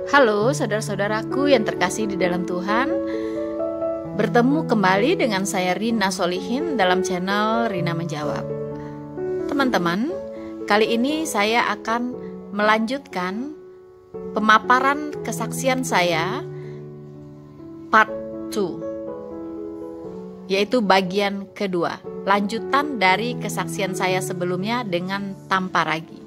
Halo saudara-saudaraku yang terkasih di dalam Tuhan. Bertemu kembali dengan saya Rina Solihin dalam channel Rina Menjawab. Teman-teman, kali ini saya akan melanjutkan pemaparan kesaksian saya part 2, yaitu bagian kedua, lanjutan dari kesaksian saya sebelumnya dengan tanpa ragi.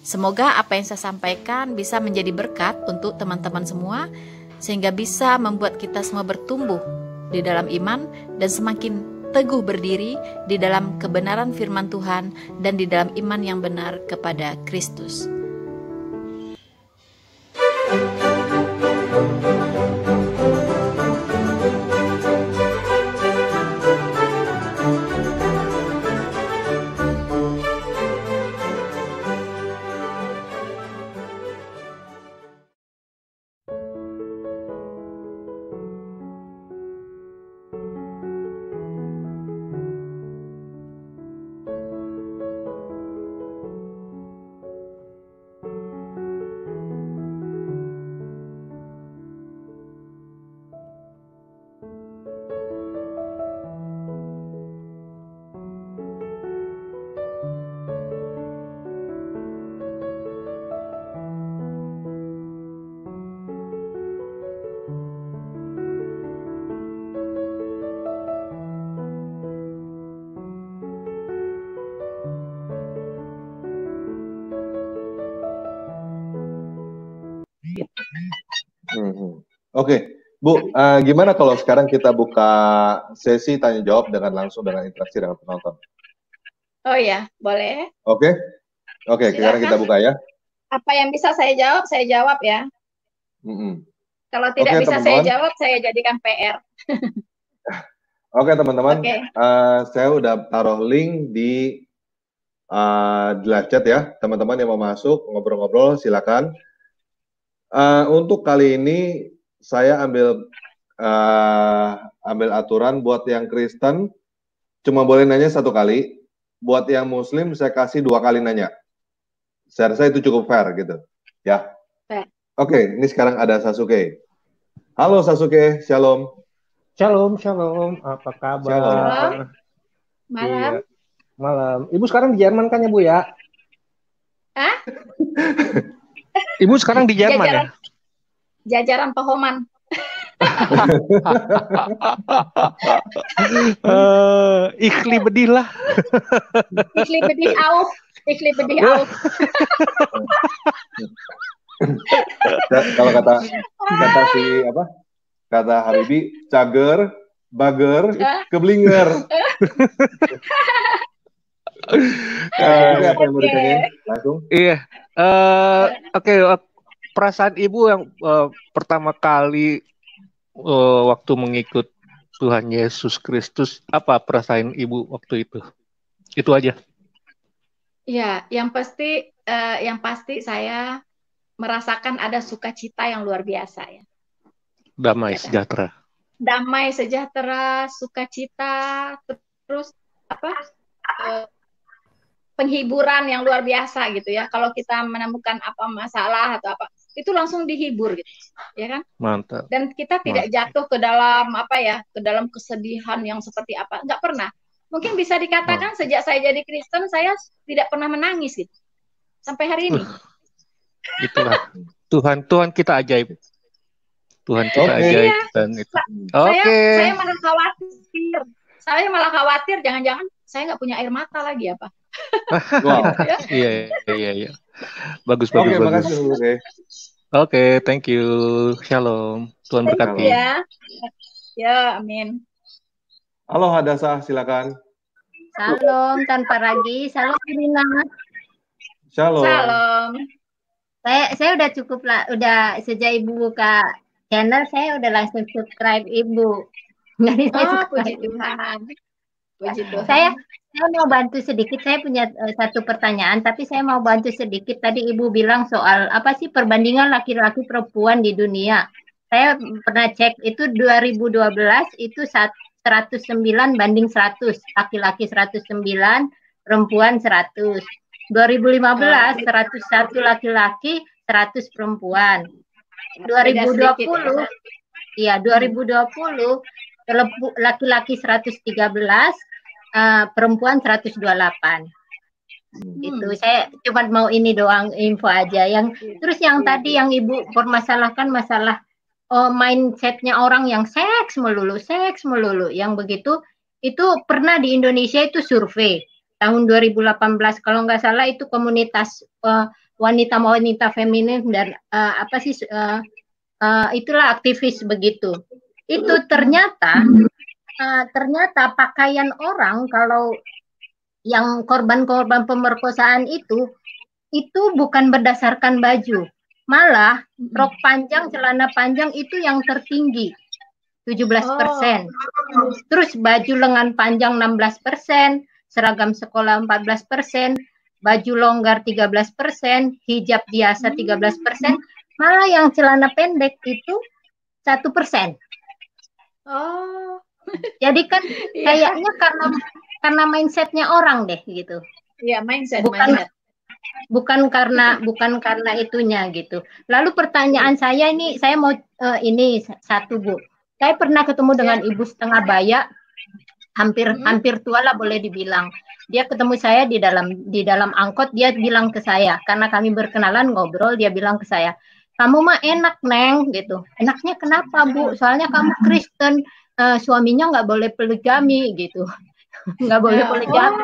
Semoga apa yang saya sampaikan bisa menjadi berkat untuk teman-teman semua, sehingga bisa membuat kita semua bertumbuh di dalam iman dan semakin teguh berdiri di dalam kebenaran firman Tuhan dan di dalam iman yang benar kepada Kristus. Oke, Bu, gimana kalau sekarang kita buka sesi tanya jawab langsung dengan interaksi dengan penonton? Oh ya, boleh. Oke, sekarang kita buka ya. Apa yang bisa saya jawab ya. Kalau tidak bisa teman-teman, saya jawab, saya jadikan PR. Oke teman-teman, saya udah taruh link di live chat ya. Teman-teman yang mau masuk ngobrol-ngobrol silakan. Untuk kali ini saya ambil aturan buat yang Kristen cuma boleh nanya 1 kali, buat yang Muslim saya kasih 2 kali nanya. Saya rasa itu cukup fair gitu, ya. Oke, ini sekarang ada Sasuke. Halo Sasuke, shalom. Shalom, apa kabar? Shalom. Malam. Iya, malam. Ibu sekarang di Jerman kan ya, Bu ya? Hah? Ibu sekarang di Jerman ya? Jajaran Pahoman. Ikhli bedih lah. Ikhli bedih auf. Kalau kata si apa? Kata Habibie, cager, bager, keblinger. Apa yang mau ditanyain? Langsung? Iya. Oke. Perasaan Ibu yang pertama kali waktu mengikut Tuhan Yesus Kristus, apa perasaan Ibu waktu itu? Itu aja. Ya, yang pasti saya merasakan ada sukacita yang luar biasa ya. Damai sejahtera. Damai sejahtera, sukacita, terus penghiburan yang luar biasa gitu ya. Kalau kita menemukan apa masalah atau apa, itu langsung dihibur gitu, ya kan? Mantap. Dan kita tidak jatuh ke dalam ke dalam kesedihan yang seperti apa, nggak pernah. Mungkin bisa dikatakan sejak saya jadi Kristen saya tidak pernah menangis gitu sampai hari ini. Itulah Tuhan kita ajaib. Tuhan kita ajaib dan itu. Saya malah khawatir jangan-jangan saya nggak punya air mata lagi apa? Wow. Iya. Bagus. Makasih. Oke, thank you. Shalom. Tuhan berkati. Ya, amin. Halo Hadasa, silakan. Shalom tanpa ragi. Shalom Rina. Shalom. Saya udah cukup lah, udah sejak Ibu buka channel saya udah langsung subscribe Ibu. Puji Tuhan. Saya mau bantu sedikit. Saya punya 1 pertanyaan, tapi saya mau bantu sedikit. Tadi Ibu bilang soal apa sih perbandingan laki-laki perempuan di dunia. Saya pernah cek itu 2012 itu 109 banding 100, laki-laki 109, perempuan 100. 2015 101 laki-laki, 100 perempuan. 2020, ya 2020 laki-laki 113, perempuan 128. Itu saya cuma mau ini doang info aja. Terus yang tadi yang Ibu permasalahkan masalah mindsetnya orang yang seks melulu, yang begitu itu pernah di Indonesia itu survei tahun 2018 kalau nggak salah, itu komunitas wanita-wanita feminin dan itulah aktivis begitu. Itu ternyata pakaian orang kalau yang korban-korban pemerkosaan itu bukan berdasarkan baju, malah rok panjang, celana panjang itu yang tertinggi 17%. Terus baju lengan panjang 16%, seragam sekolah 14%, baju longgar 13%, hijab biasa 13%, malah yang celana pendek itu 1%. Jadi kan kayaknya karena mindsetnya orang deh gitu. Iya, mindset. Bukan karena itunya gitu. Lalu pertanyaan saya ini, saya mau ini satu, Bu. Saya pernah ketemu dengan ibu setengah baya, hampir tua lah boleh dibilang. Dia ketemu saya di dalam angkot, dia bilang ke saya, karena kami berkenalan ngobrol, dia bilang ke saya, "Kamu mah enak, Neng," gitu. "Enaknya kenapa, Bu? Soalnya kamu Kristen, suaminya nggak boleh poligami," gitu. Nggak boleh poligami.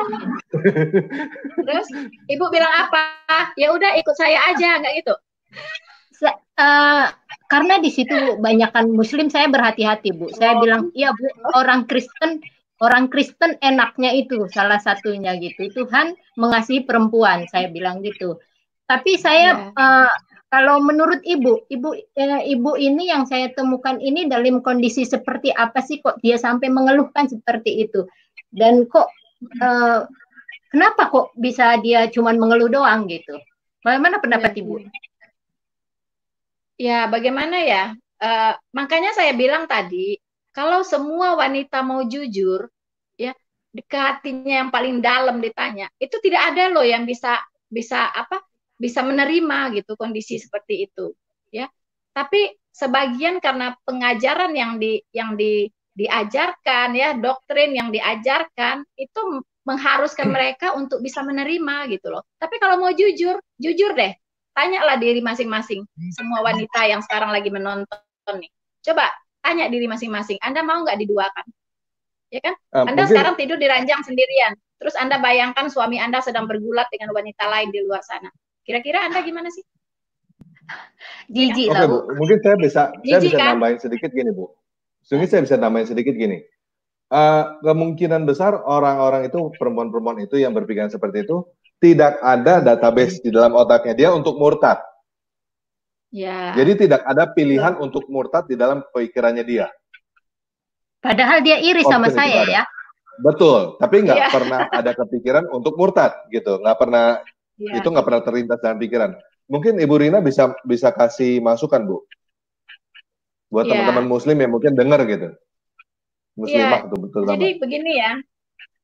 Terus Ibu bilang apa? Ya udah ikut saya aja, nggak gitu? Karena di situ banyakkan Muslim, saya berhati-hati, Bu. Saya bilang, "Iya, Bu, orang Kristen enaknya itu salah satunya gitu. Tuhan mengasihi perempuan," saya bilang gitu. Tapi saya kalau menurut Ibu ini yang saya temukan ini dalam kondisi seperti apa sih kok dia sampai mengeluhkan seperti itu? Dan kok kenapa kok bisa dia cuma mengeluh doang gitu? Bagaimana pendapat Ibu? Ya, bagaimana ya? Makanya saya bilang tadi, kalau semua wanita mau jujur, ya, ke hatinya yang paling dalam ditanya, itu tidak ada loh yang bisa menerima gitu kondisi seperti itu, ya. Tapi sebagian karena pengajaran yang diajarkan, ya, doktrin yang diajarkan itu mengharuskan mereka untuk bisa menerima gitu loh. Tapi kalau mau jujur deh, tanyalah diri masing-masing. Semua wanita yang sekarang lagi menonton nih, coba tanya diri masing-masing, Anda mau nggak diduakan? Ya kan? Anda sekarang tidur di ranjang sendirian, terus Anda bayangkan suami Anda sedang bergulat dengan wanita lain di luar sana. Kira-kira Anda gimana sih? Jijik lah, Bu. Mungkin saya bisa nambahin sedikit gini, Bu. Kemungkinan besar orang-orang itu, perempuan-perempuan itu yang berpikiran seperti itu, tidak ada database di dalam otaknya dia untuk murtad. Ya. Jadi tidak ada pilihan untuk murtad di dalam pikirannya dia. Padahal dia iri sama saya ya. Betul, tapi nggak pernah ada kepikiran untuk murtad gitu, nggak pernah itu nggak pernah terlintas dalam pikiran. Mungkin Ibu Rina bisa kasih masukan, Bu, buat teman-teman Muslim yang mungkin dengar gitu. Muslimah betul. Jadi begini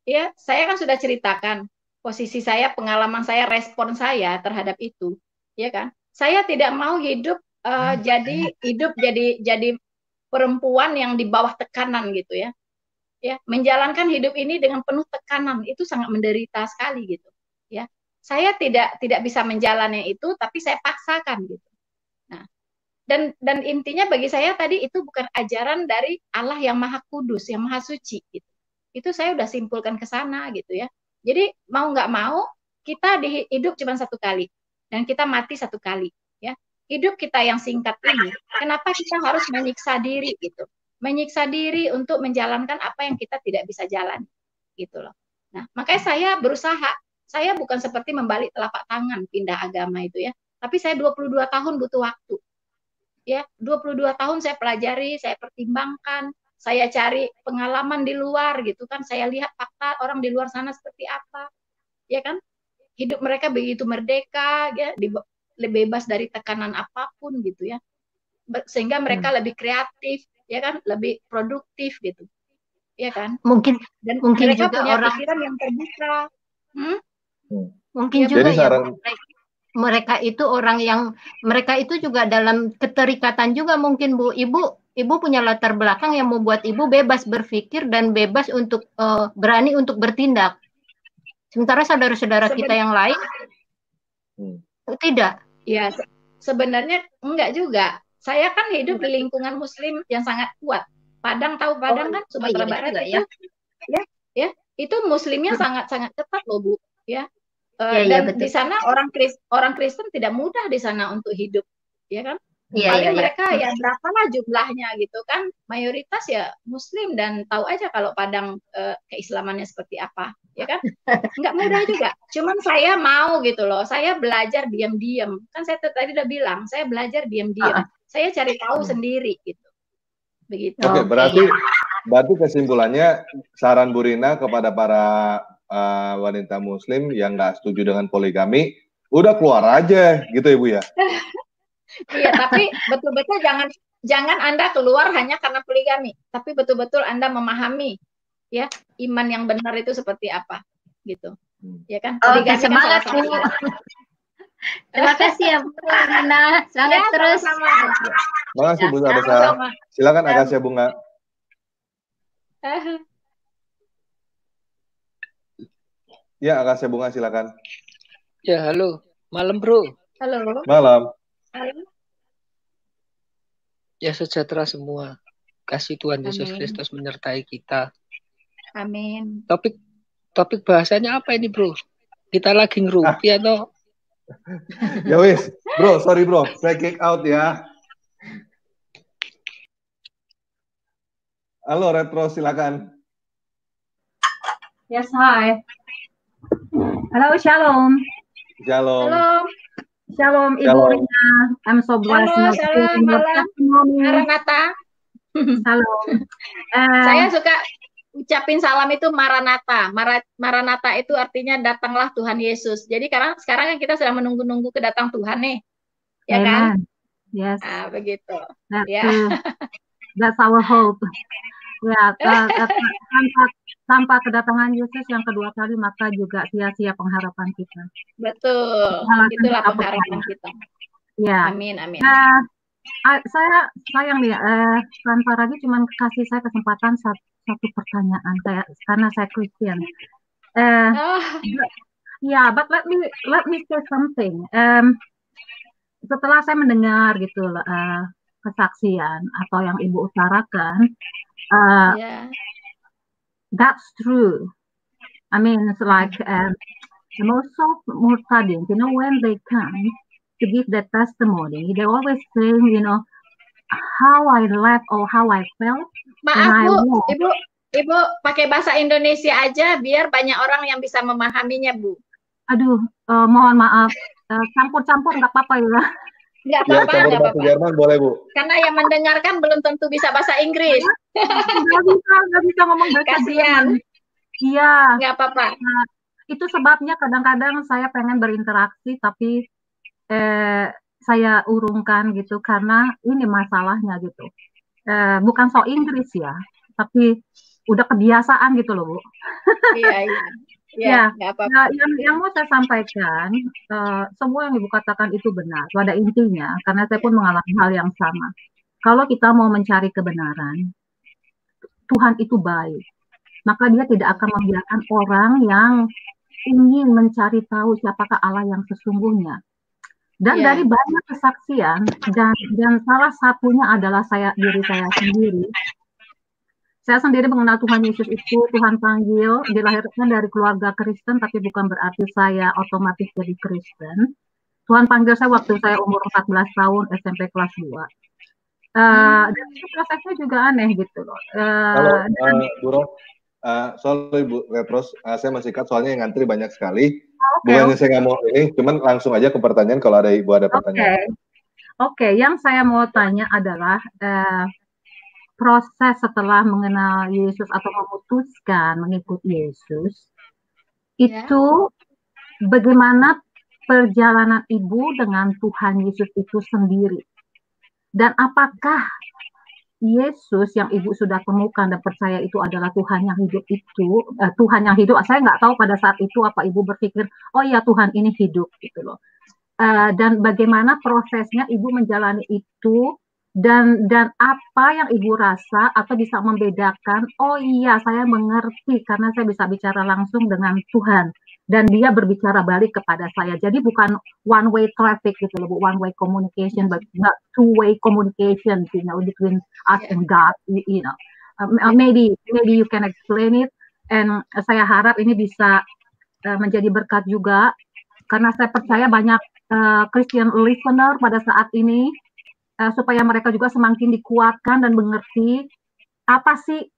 ya, saya kan sudah ceritakan posisi saya, pengalaman saya, respon saya terhadap itu, ya kan? Saya tidak mau hidup jadi perempuan yang di bawah tekanan gitu ya. Ya, menjalankan hidup ini dengan penuh tekanan itu sangat menderita sekali gitu. Ya, saya tidak bisa menjalani itu, tapi saya paksakan gitu. Nah, dan intinya bagi saya tadi itu bukan ajaran dari Allah yang Maha Kudus, yang Maha Suci gitu. Itu saya udah simpulkan ke sana gitu ya. Jadi mau nggak mau kita hidup cuma satu kali dan kita mati satu kali ya. Hidup kita yang singkat ini, kenapa kita harus menyiksa diri gitu? Menyiksa diri untuk menjalankan apa yang kita tidak bisa jalan gitu loh. Nah, makanya saya berusaha. Saya bukan seperti membalik telapak tangan pindah agama itu ya. Tapi saya 22 tahun butuh waktu. Ya, 22 tahun saya pelajari, saya pertimbangkan, saya cari pengalaman di luar gitu kan, saya lihat fakta orang di luar sana seperti apa. Ya kan? Hidup mereka begitu merdeka ya, bebas dari tekanan apapun gitu ya. Sehingga mereka lebih kreatif, ya kan? Lebih produktif gitu. Ya kan? Mungkin mereka juga punya orang pikiran yang terbuka. Mungkin ya, juga jadi mereka itu orang yang mereka itu juga dalam keterikatan juga mungkin Bu. Ibu punya latar belakang yang membuat ibu bebas berpikir dan bebas untuk berani untuk bertindak. Sementara saudara-saudara kita yang lain tidak. Ya, sebenarnya enggak juga. Saya kan hidup di lingkungan Muslim yang sangat kuat. Padang, tahu Padang kan, Sumatera Barat itu, ya, itu Muslimnya sangat-sangat ketat loh Bu, ya. Dan di sana orang Kristen tidak mudah di sana untuk hidup, ya kan? Paling mereka ya berapalah jumlahnya gitu kan, mayoritas ya Muslim dan tahu aja kalau Padang keislamannya seperti apa, ya kan? Nggak mudah juga. Cuman saya mau gitu loh, saya belajar diam-diam. Kan saya tadi udah bilang, saya belajar diam-diam. Saya cari tahu sendiri gitu. Begitu. Oke, berarti kesimpulannya saran Bu Rina kepada para wanita Muslim yang nggak setuju dengan poligami, udah keluar aja gitu Ibu ya? Iya, tapi betul-betul jangan Anda keluar hanya karena poligami, tapi betul-betul Anda memahami ya iman yang benar itu seperti apa gitu, ya kan? Poligami semangat kan Bu. Terima kasih ya Bu Rina, semangat ya, terus. Terima kasih Bu Sabesa. Silakan Akasia Bunga. Ya, Akasia Bunga silakan. Ya, halo. Malam, Bro. Halo. Malam. Halo. Ya, sejahtera semua. Kasih Tuhan Yesus Kristus menyertai kita. Amin. Topik bahasanya apa ini, Bro? Kita lagi ngerupi atau? Ya wis, Bro, sorry Bro, saya kick out ya. Halo, Retro, silakan. Yes, hi. Halo, Shalom. Shalom. Halo. Shalom, Ibu Rina. I'm so blessed. Halo, shalom, malam. Maranatha. Shalom. Saya suka ucapin salam itu Maranatha. Maranatha itu artinya datanglah Tuhan Yesus. Jadi sekarang kan kita sedang menunggu-nunggu kedatang Tuhan nih. Ya Amen. Kan? Yes. Begitu. That's our hope. Ya, tanpa kedatangan Yesus yang kedua kali maka juga sia-sia pengharapan kita. Betul. Itulah pengharapan kita. Ya. Amin, amin. Saya sayang nih, Tanpa Ragi cuma kasih saya kesempatan satu pertanyaan karena saya Kristen. But let me say something. Setelah saya mendengar gitu kesaksian atau yang Ibu utarakan, that's true. I mean, it's like most of Murtadin, when they come to give their testimony, they always saying, how I left or how I felt. Maaf Bu, Ibu pakai bahasa Indonesia aja biar banyak orang yang bisa memahaminya Bu. Aduh, mohon maaf, campur-campur nggak apa-apa ya. Nggak apa-apa, nggak apa-apa. Jerman boleh Bu. Karena yang mendengarkan belum tentu bisa bahasa Inggris. Nggak bisa ngomong bahasa Jerman. Iya. Nggak apa-apa. Itu sebabnya kadang-kadang saya pengen berinteraksi tapi saya urungkan gitu karena ini masalahnya gitu. Bukan so Inggris ya, tapi udah kebiasaan gitu loh Bu. Iya. Ya, yang mau saya sampaikan, semua yang Ibu katakan itu benar pada intinya, karena saya pun mengalami hal yang sama. Kalau kita mau mencari kebenaran, Tuhan itu baik, maka Dia tidak akan membiarkan orang yang ingin mencari tahu siapakah Allah yang sesungguhnya. Dan dari banyak kesaksian, dan salah satunya adalah diri saya sendiri. Saya sendiri mengenal Tuhan Yesus itu, Tuhan panggil, dilahirkan dari keluarga Kristen, tapi bukan berarti saya otomatis jadi Kristen. Tuhan panggil saya waktu saya umur 14 tahun, SMP kelas 2. Dan itu prosesnya juga aneh gitu loh. Halo, Bu Ro, sorry Bu Retros, saya masih cut soalnya yang ngantri banyak sekali. Bukannya saya nggak mau ini, cuman langsung aja ke pertanyaan kalau ada Ibu ada pertanyaan. Oke, yang saya mau tanya adalah, proses setelah mengenal Yesus atau memutuskan mengikut Yesus, itu bagaimana perjalanan Ibu dengan Tuhan Yesus itu sendiri? Dan apakah Yesus yang Ibu sudah temukan dan percaya itu adalah Tuhan yang hidup itu, Tuhan yang hidup, saya nggak tahu pada saat itu apa Ibu berpikir, oh ya Tuhan ini hidup gitu loh. dan bagaimana prosesnya ibu menjalani itu, dan apa yang ibu rasa atau bisa membedakan, oh iya saya mengerti karena saya bisa bicara langsung dengan Tuhan dan dia berbicara balik kepada saya. Jadi bukan one way traffic gitu loh, one way communication, but not two way communication, you know, between us and God, you know. Maybe you can explain it, and saya harap ini bisa menjadi berkat juga, karena saya percaya banyak Christian listener pada saat ini, supaya mereka juga semakin dikuatkan dan mengerti apa sih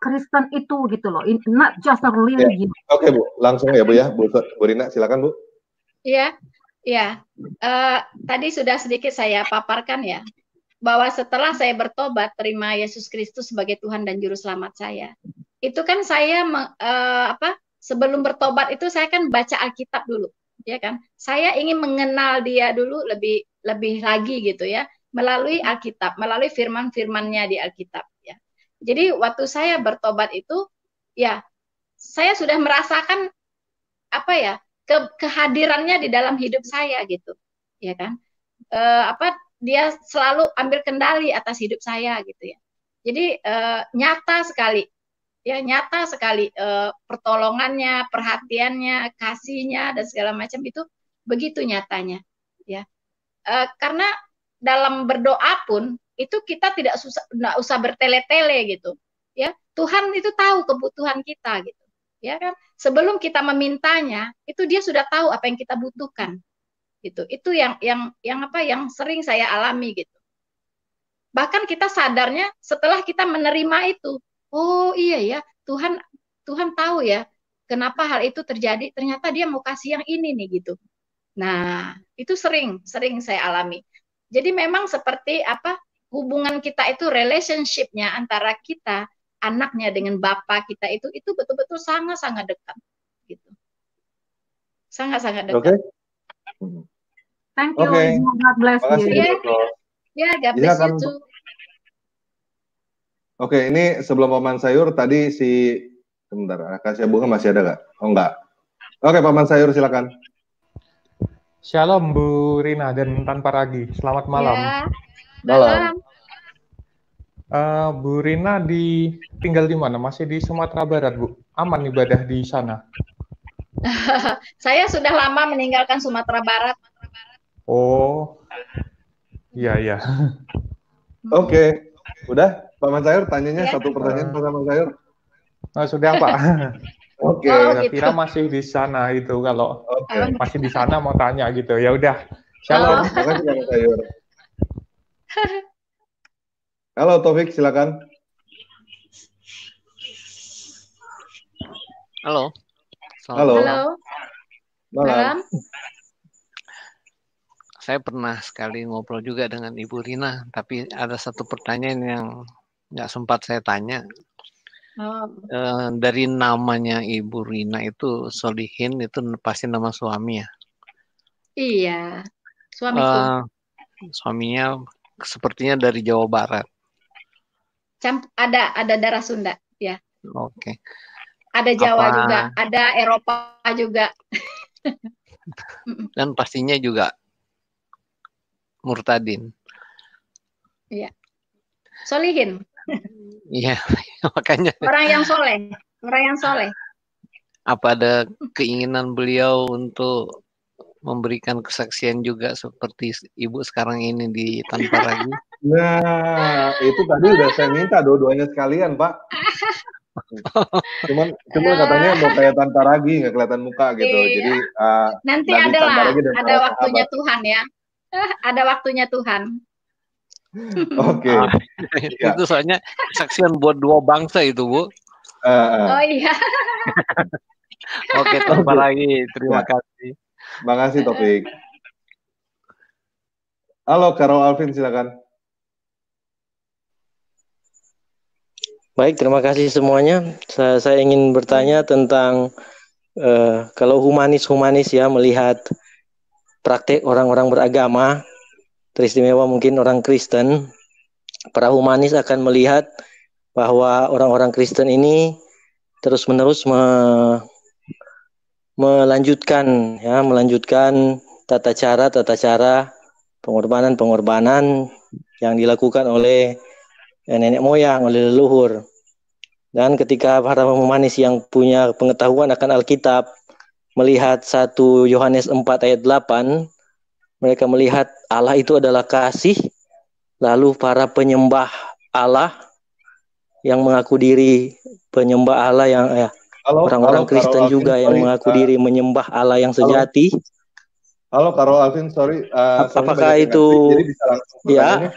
Kristen itu gitu loh, not just a religion. Oke, Bu, langsung ya Bu ya, Bu Rina, silakan Bu. Iya, ya. Tadi sudah sedikit saya paparkan ya, bahwa setelah saya bertobat, terima Yesus Kristus sebagai Tuhan dan Juru Selamat saya, itu kan saya sebelum bertobat itu saya kan baca Alkitab dulu, ya kan? Saya ingin mengenal Dia dulu lebih lagi gitu ya, melalui Alkitab, melalui firman-firmannya di Alkitab ya. Jadi waktu saya bertobat itu ya saya sudah merasakan apa ya, kehadirannya di dalam hidup saya gitu, ya kan? Dia selalu ambil kendali atas hidup saya gitu ya. Jadi nyata sekali pertolongannya, perhatiannya, kasihnya dan segala macam itu begitu nyatanya ya. Karena dalam berdoa pun itu kita tidak usah bertele-tele gitu ya. Tuhan itu tahu kebutuhan kita gitu ya kan. Sebelum kita memintanya itu dia sudah tahu apa yang kita butuhkan gitu. Itu yang sering saya alami gitu. Bahkan kita sadarnya setelah kita menerima itu, oh iya ya, Tuhan tahu ya kenapa hal itu terjadi, ternyata dia mau kasih yang ini nih gitu. Nah, itu sering saya alami. Jadi memang seperti hubungan kita itu, relationship-nya antara kita anaknya dengan Bapa kita itu betul-betul sangat-sangat dekat gitu. Sangat-sangat dekat. Oke. Thank you. God bless you. Ya, God bless you too. Oke, ini sebelum Paman Sayur tadi sebentar, Akasia Bunga masih ada nggak? Oh enggak. Oke, Paman Sayur silakan. Shalom Bu Rina dan Tanpa Ragi. Selamat malam. Ya, malam. Bu Rina tinggal di mana? Masih di Sumatera Barat, Bu? Aman ibadah di sana? Saya sudah lama meninggalkan Sumatera Barat. Oh, iya. Oke, udah Paman Sayur tanyanya ya. Satu pertanyaan Paman Sayur. Sudah Pak. Oke. Kira masih di sana itu, kalau masih di sana mau tanya gitu. Ya udah. Shalom. Terima kasih Paman Sayur. Halo Taufik, silakan. Halo. Halo. Malam. Saya pernah sekali ngobrol juga dengan Ibu Rina, tapi ada satu pertanyaan yang nggak sempat saya tanya. Dari namanya Ibu Rina itu Solihin, itu pasti nama suami ya? Iya, suamiku. Suaminya sepertinya dari Jawa Barat. Ada darah Sunda ya. Oke. Ada Jawa juga, ada Eropa juga. Dan pastinya juga murtadin. Iya. Solihin. Iya, makanya. Orang yang soleh. Apa ada keinginan beliau untuk memberikan kesaksian juga seperti Ibu sekarang ini di Tanpa Ragi? Nah, itu tadi udah saya minta dua-duanya sekalian, Pak. Cuman katanya mau kayak Tanpa Ragi, nggak kelihatan muka gitu. Iya. Jadi nanti ada waktunya Tuhan ya. Ada waktunya Tuhan. Oke. Itu soalnya kesaksian buat dua bangsa itu, Bu. Oh iya. Oke, Tanpa Ragi. Terima kasih. Makasih Topik. Halo, Carol Alvin, silakan. Baik, terima kasih semuanya. Saya ingin bertanya tentang kalau humanis ya, melihat praktek orang-orang beragama, teristimewa mungkin orang Kristen, para humanis akan melihat bahwa orang-orang Kristen ini terus-menerus melanjutkan tata cara pengorbanan yang dilakukan oleh nenek moyang, oleh leluhur. Dan ketika para humanis yang punya pengetahuan akan Alkitab melihat 1 Yohanes 4 ayat 8, mereka melihat Allah itu adalah kasih, lalu para penyembah Allah yang mengaku diri penyembah Allah yang orang-orang Kristen juga yang mengaku diri menyembah Allah yang sejati. Halo Karol Alvin, sorry. Apakah itu jadi bisa langsung pertanyaannya?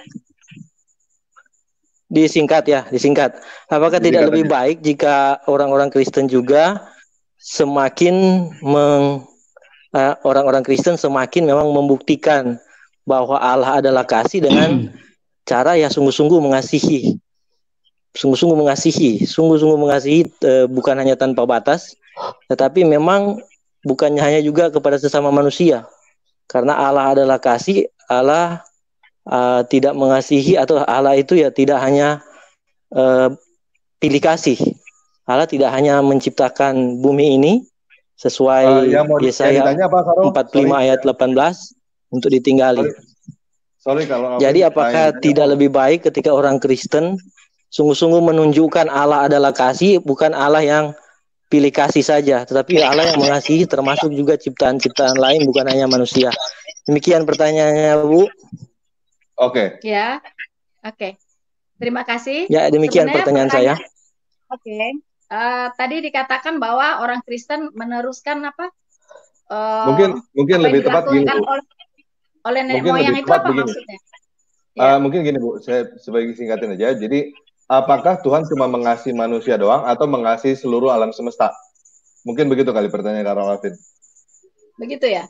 Disingkat. Apakah tidak lebih baik jika orang-orang Kristen juga semakin orang-orang Kristen semakin memang membuktikan bahwa Allah adalah kasih dengan cara ya sungguh-sungguh mengasihi, bukan hanya tanpa batas, tetapi memang bukannya hanya juga kepada sesama manusia, karena Allah adalah kasih. Allah tidak mengasihi, atau Allah itu ya tidak hanya pilih kasih. Allah tidak hanya menciptakan bumi ini sesuai Yesaya 45 ayat 18 untuk ditinggali. Jadi apakah tidak lebih baik ketika orang Kristen sungguh-sungguh menunjukkan Allah adalah kasih, bukan Allah yang pilih kasih saja, tetapi Allah yang mengasihi, termasuk juga ciptaan-ciptaan lain, bukan hanya manusia. Demikian pertanyaannya, Bu. Oke. Ya, oke. Terima kasih. Ya, demikian pertanyaan saya. Oke. Tadi dikatakan bahwa orang Kristen meneruskan apa? Mungkin lebih tepat gini, Bu. Oleh nenek moyang itu apa begini. Maksudnya? Ya. Mungkin gini, Bu. Saya sebagai singkatin aja. Jadi, apakah Tuhan cuma mengasihi manusia doang atau mengasihi seluruh alam semesta? Mungkin begitu kali pertanyaan Karol Alvin. Begitu ya?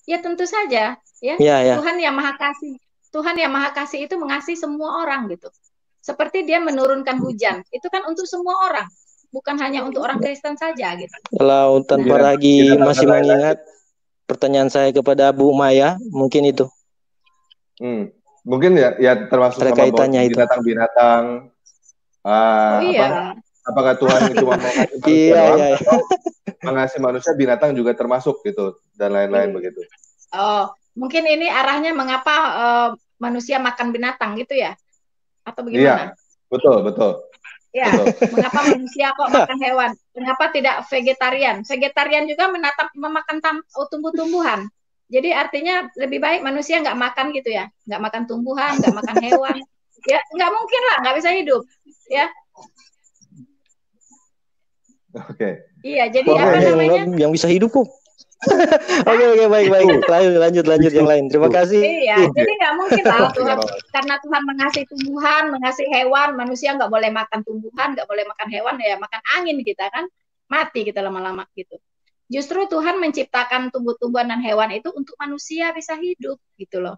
Ya tentu saja. Ya. Tuhan yang Maha Kasih. Tuhan yang Maha Kasih itu mengasihi semua orang gitu. Seperti dia menurunkan hujan, itu kan untuk semua orang, bukan hanya untuk orang Kristen saja gitu. Kalau tanpa lagi masih mengingat pertanyaan saya kepada Bu Maya, mungkin itu. Mungkin ya termasuk sama binatang-binatang. Apakah Tuhan cuma mau mengasihi manusia doang, atau mengasihi manusia, binatang juga termasuk gitu, dan lain-lain begitu. Oh, mungkin ini arahnya mengapa manusia makan binatang gitu ya? Atau bagaimana? Iya, betul. Ya, mengapa manusia kok makan hewan? Kenapa tidak vegetarian? Vegetarian juga memakan tumbuh-tumbuhan. Jadi artinya lebih baik manusia nggak makan gitu ya, nggak makan tumbuhan, nggak makan hewan. Ya, nggak mungkin lah, nggak bisa hidup. Ya. Oke. Iya, jadi apa namanya? Yang bisa hidup kok. Oke, baik. Lanjut yang lain. Terima kasih. Iya, jadi nggak mungkin lah Tuhan, karena Tuhan mengasihi tumbuhan, mengasihi hewan, manusia nggak boleh makan tumbuhan, nggak boleh makan hewan, ya makan angin kita kan, mati kita lama-lama gitu. Justru Tuhan menciptakan tumbuh-tumbuhan dan hewan itu untuk manusia bisa hidup gitu loh,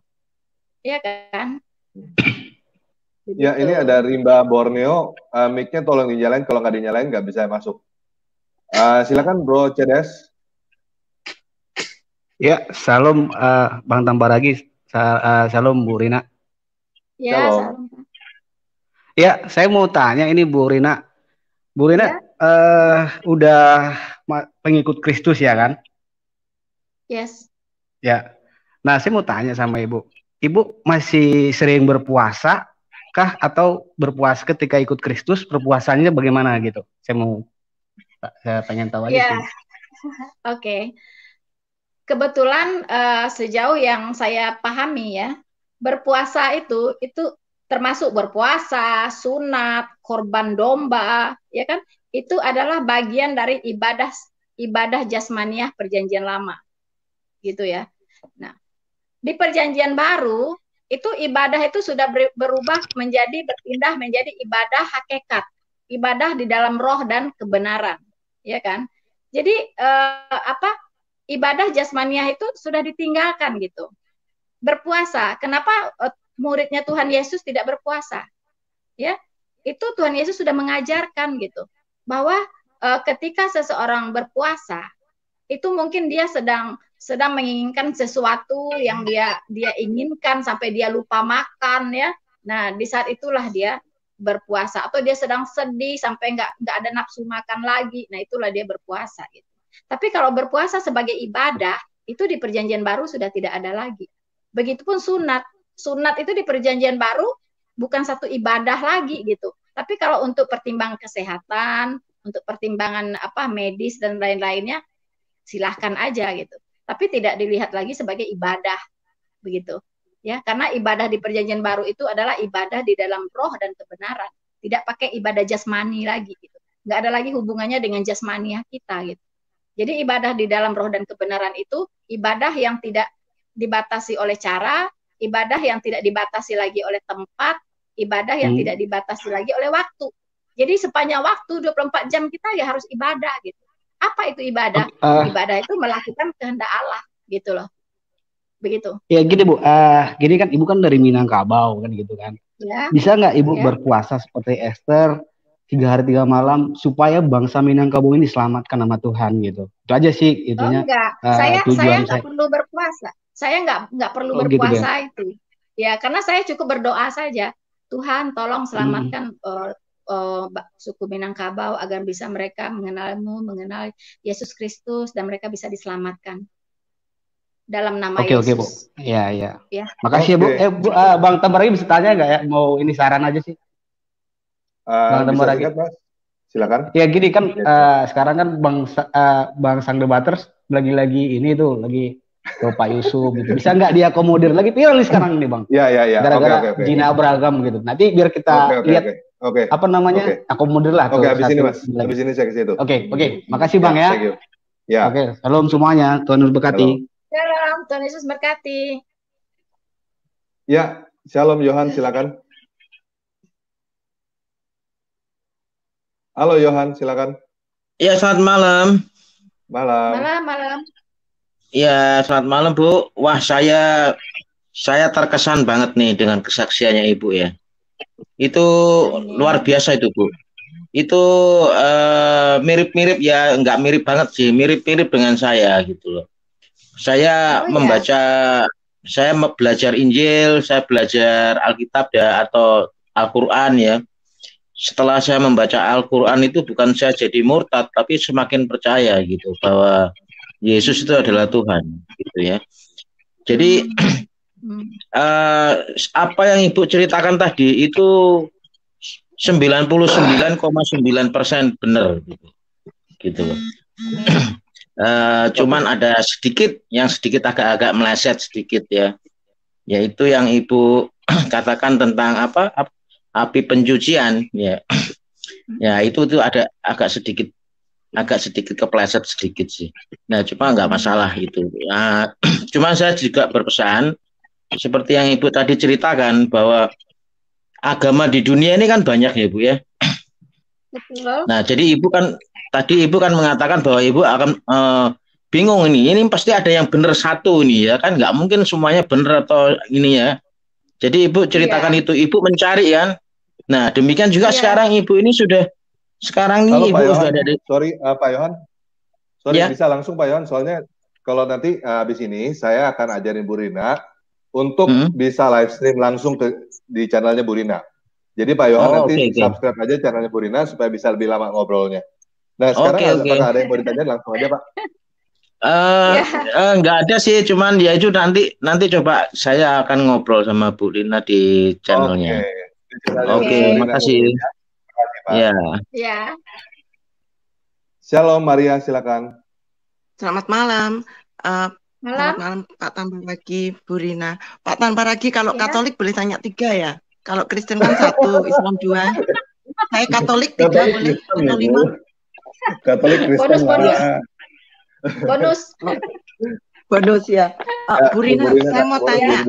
ya kan? Ya, ini ada Rimba Borneo, mic-nya tolong dinyalain, kalau nggak dinyalain nggak bisa masuk. Silakan Bro Cedes. Ya, salam Bang Tambaragi, salam Bu Rina. Ya, salam. Ya, saya mau tanya ini Bu Rina. Bu Rina udah pengikut Kristus ya kan? Yes. Ya. Nah, saya mau tanya sama Ibu. Ibu masih sering berpuasa kah, atau berpuasa ketika ikut Kristus, berpuasanya bagaimana gitu? Saya pengen tahu aja sih. Oke. Kebetulan sejauh yang saya pahami ya, berpuasa itu termasuk berpuasa, sunat, korban domba, ya kan? Itu adalah bagian dari ibadah jasmaniah perjanjian lama. Gitu ya. Nah, di perjanjian baru itu ibadah itu sudah berpindah menjadi ibadah hakikat, ibadah di dalam roh dan kebenaran, ya kan? Jadi ibadah jasmaniah itu sudah ditinggalkan gitu. Berpuasa, kenapa muridnya Tuhan Yesus tidak berpuasa? Ya, itu Tuhan Yesus sudah mengajarkan gitu, bahwa ketika seseorang berpuasa, itu mungkin dia sedang menginginkan sesuatu yang dia inginkan sampai dia lupa makan ya. Nah, di saat itulah dia berpuasa, atau dia sedang sedih sampai nggak ada nafsu makan lagi. Nah, itulah dia berpuasa gitu. Tapi kalau berpuasa sebagai ibadah Itu di Perjanjian Baru sudah tidak ada lagi. Begitupun sunat. Sunat itu di Perjanjian Baru bukan satu ibadah lagi gitu. Tapi kalau untuk pertimbangan kesehatan, untuk pertimbangan medis dan lain-lainnya, silahkan aja gitu. Tapi tidak dilihat lagi sebagai ibadah begitu. Ya, karena ibadah di Perjanjian Baru itu adalah ibadah di dalam roh dan kebenaran. Tidak pakai ibadah jasmani lagi gitu. Nggak ada lagi hubungannya dengan jasmaniah kita gitu. Jadi ibadah di dalam roh dan kebenaran itu ibadah yang tidak dibatasi oleh cara, ibadah yang tidak dibatasi lagi oleh tempat, ibadah yang tidak dibatasi lagi oleh waktu. Jadi sepanjang waktu 24 jam kita ya harus ibadah gitu. Apa itu ibadah? Ibadah itu melakukan kehendak Allah gitu loh. Begitu. Ya gini Bu, gini kan Ibu kan dari Minangkabau kan gitu kan. Ya. Bisa nggak Ibu berpuasa seperti Esther 3 hari 3 malam supaya bangsa Minangkabau ini diselamatkan sama Tuhan gitu. Itu aja sih itunya. Oh, enggak. Saya nggak perlu berpuasa. Saya nggak perlu berpuasa gitu, itu. Ya karena saya cukup berdoa saja. Tuhan tolong selamatkan suku Minangkabau agar bisa mereka mengenal-Mu, mengenal Yesus Kristus dan mereka bisa diselamatkan dalam nama Yesus. Oke Bu. Ya. Makasih Bu. Bu, Bang Tambaragi bisa tanya nggak ya? Mau ini saran aja sih. Bang Tambaragi. Silakan. Ya gini kan sekarang kan Bang Sang Debaters lagi ini tuh lagi ke Pak Yusuf gitu. Bisa nggak diakomodir lagi viral nih sekarang nih Bang? Iya. Gara-gara Jina beragam gitu. Nanti biar kita lihat apa namanya akomodir lah. Oke, habis ini Mas. Habis ini saya ke situ. Oke. Makasih Bang ya. Thank you. Ya. Oke, salam semuanya. Tuhan Yesus berkati. Shalom, Tuhan Yesus berkati. Ya, shalom Yohan, silakan. Halo Yohan, silakan. Ya, selamat malam. Malam. Ya, selamat malam Bu. Wah, saya terkesan banget nih dengan kesaksiannya Ibu ya. Itu luar biasa itu Bu. Itu mirip-mirip ya, enggak mirip banget sih, mirip-mirip dengan saya gitu loh. Saya saya belajar Injil, saya belajar Alkitab ya atau Al-Quran ya. Setelah saya membaca Al-Quran itu bukan saya jadi murtad, tapi semakin percaya gitu bahwa Yesus itu adalah Tuhan gitu ya. Jadi apa yang Ibu ceritakan tadi itu 99,9% benar gitu loh. Cuman ada sedikit agak-agak meleset sedikit ya, yaitu yang Ibu katakan tentang api pencucian ya. Ya itu ada agak sedikit kepleset sedikit sih. Nah cuma nggak masalah itu. Cuma saya juga berpesan seperti yang Ibu tadi ceritakan bahwa agama di dunia ini kan banyak ya Bu ya. Betul. Nah jadi Ibu kan mengatakan bahwa Ibu akan bingung ini pasti ada yang benar satu nih ya kan, nggak mungkin semuanya benar atau ini ya. Jadi Ibu ceritakan itu, Ibu mencari kan. Nah demikian juga sekarang Ibu ini sekarang Halo, Ibu sudah ada di... Sorry Pak Yohan, bisa langsung Pak Yohan, soalnya kalau nanti habis ini saya akan ajarin Bu Rina untuk bisa live stream langsung di channelnya Bu Rina. Jadi Pak Yohan nanti subscribe aja channelnya Bu Rina supaya bisa lebih lama ngobrolnya. Nah sekarang apakah ada yang mau ditanya, langsung aja Pak. Nggak ada sih, cuman ya itu nanti coba saya akan ngobrol sama Bu Rina di channelnya. Oke, makasih. Ya. Shalom Maria, silakan. Selamat malam. Selamat malam Pak Tambaragi, Bu Rina. Pak Tambaragi, kalau Katolik boleh tanya 3 ya? Kalau Kristen kan 1, Islam 2. Saya Katolik 3 boleh atau 5? Katolik Kristen bonus ya. Bu Rina, saya mau tanya.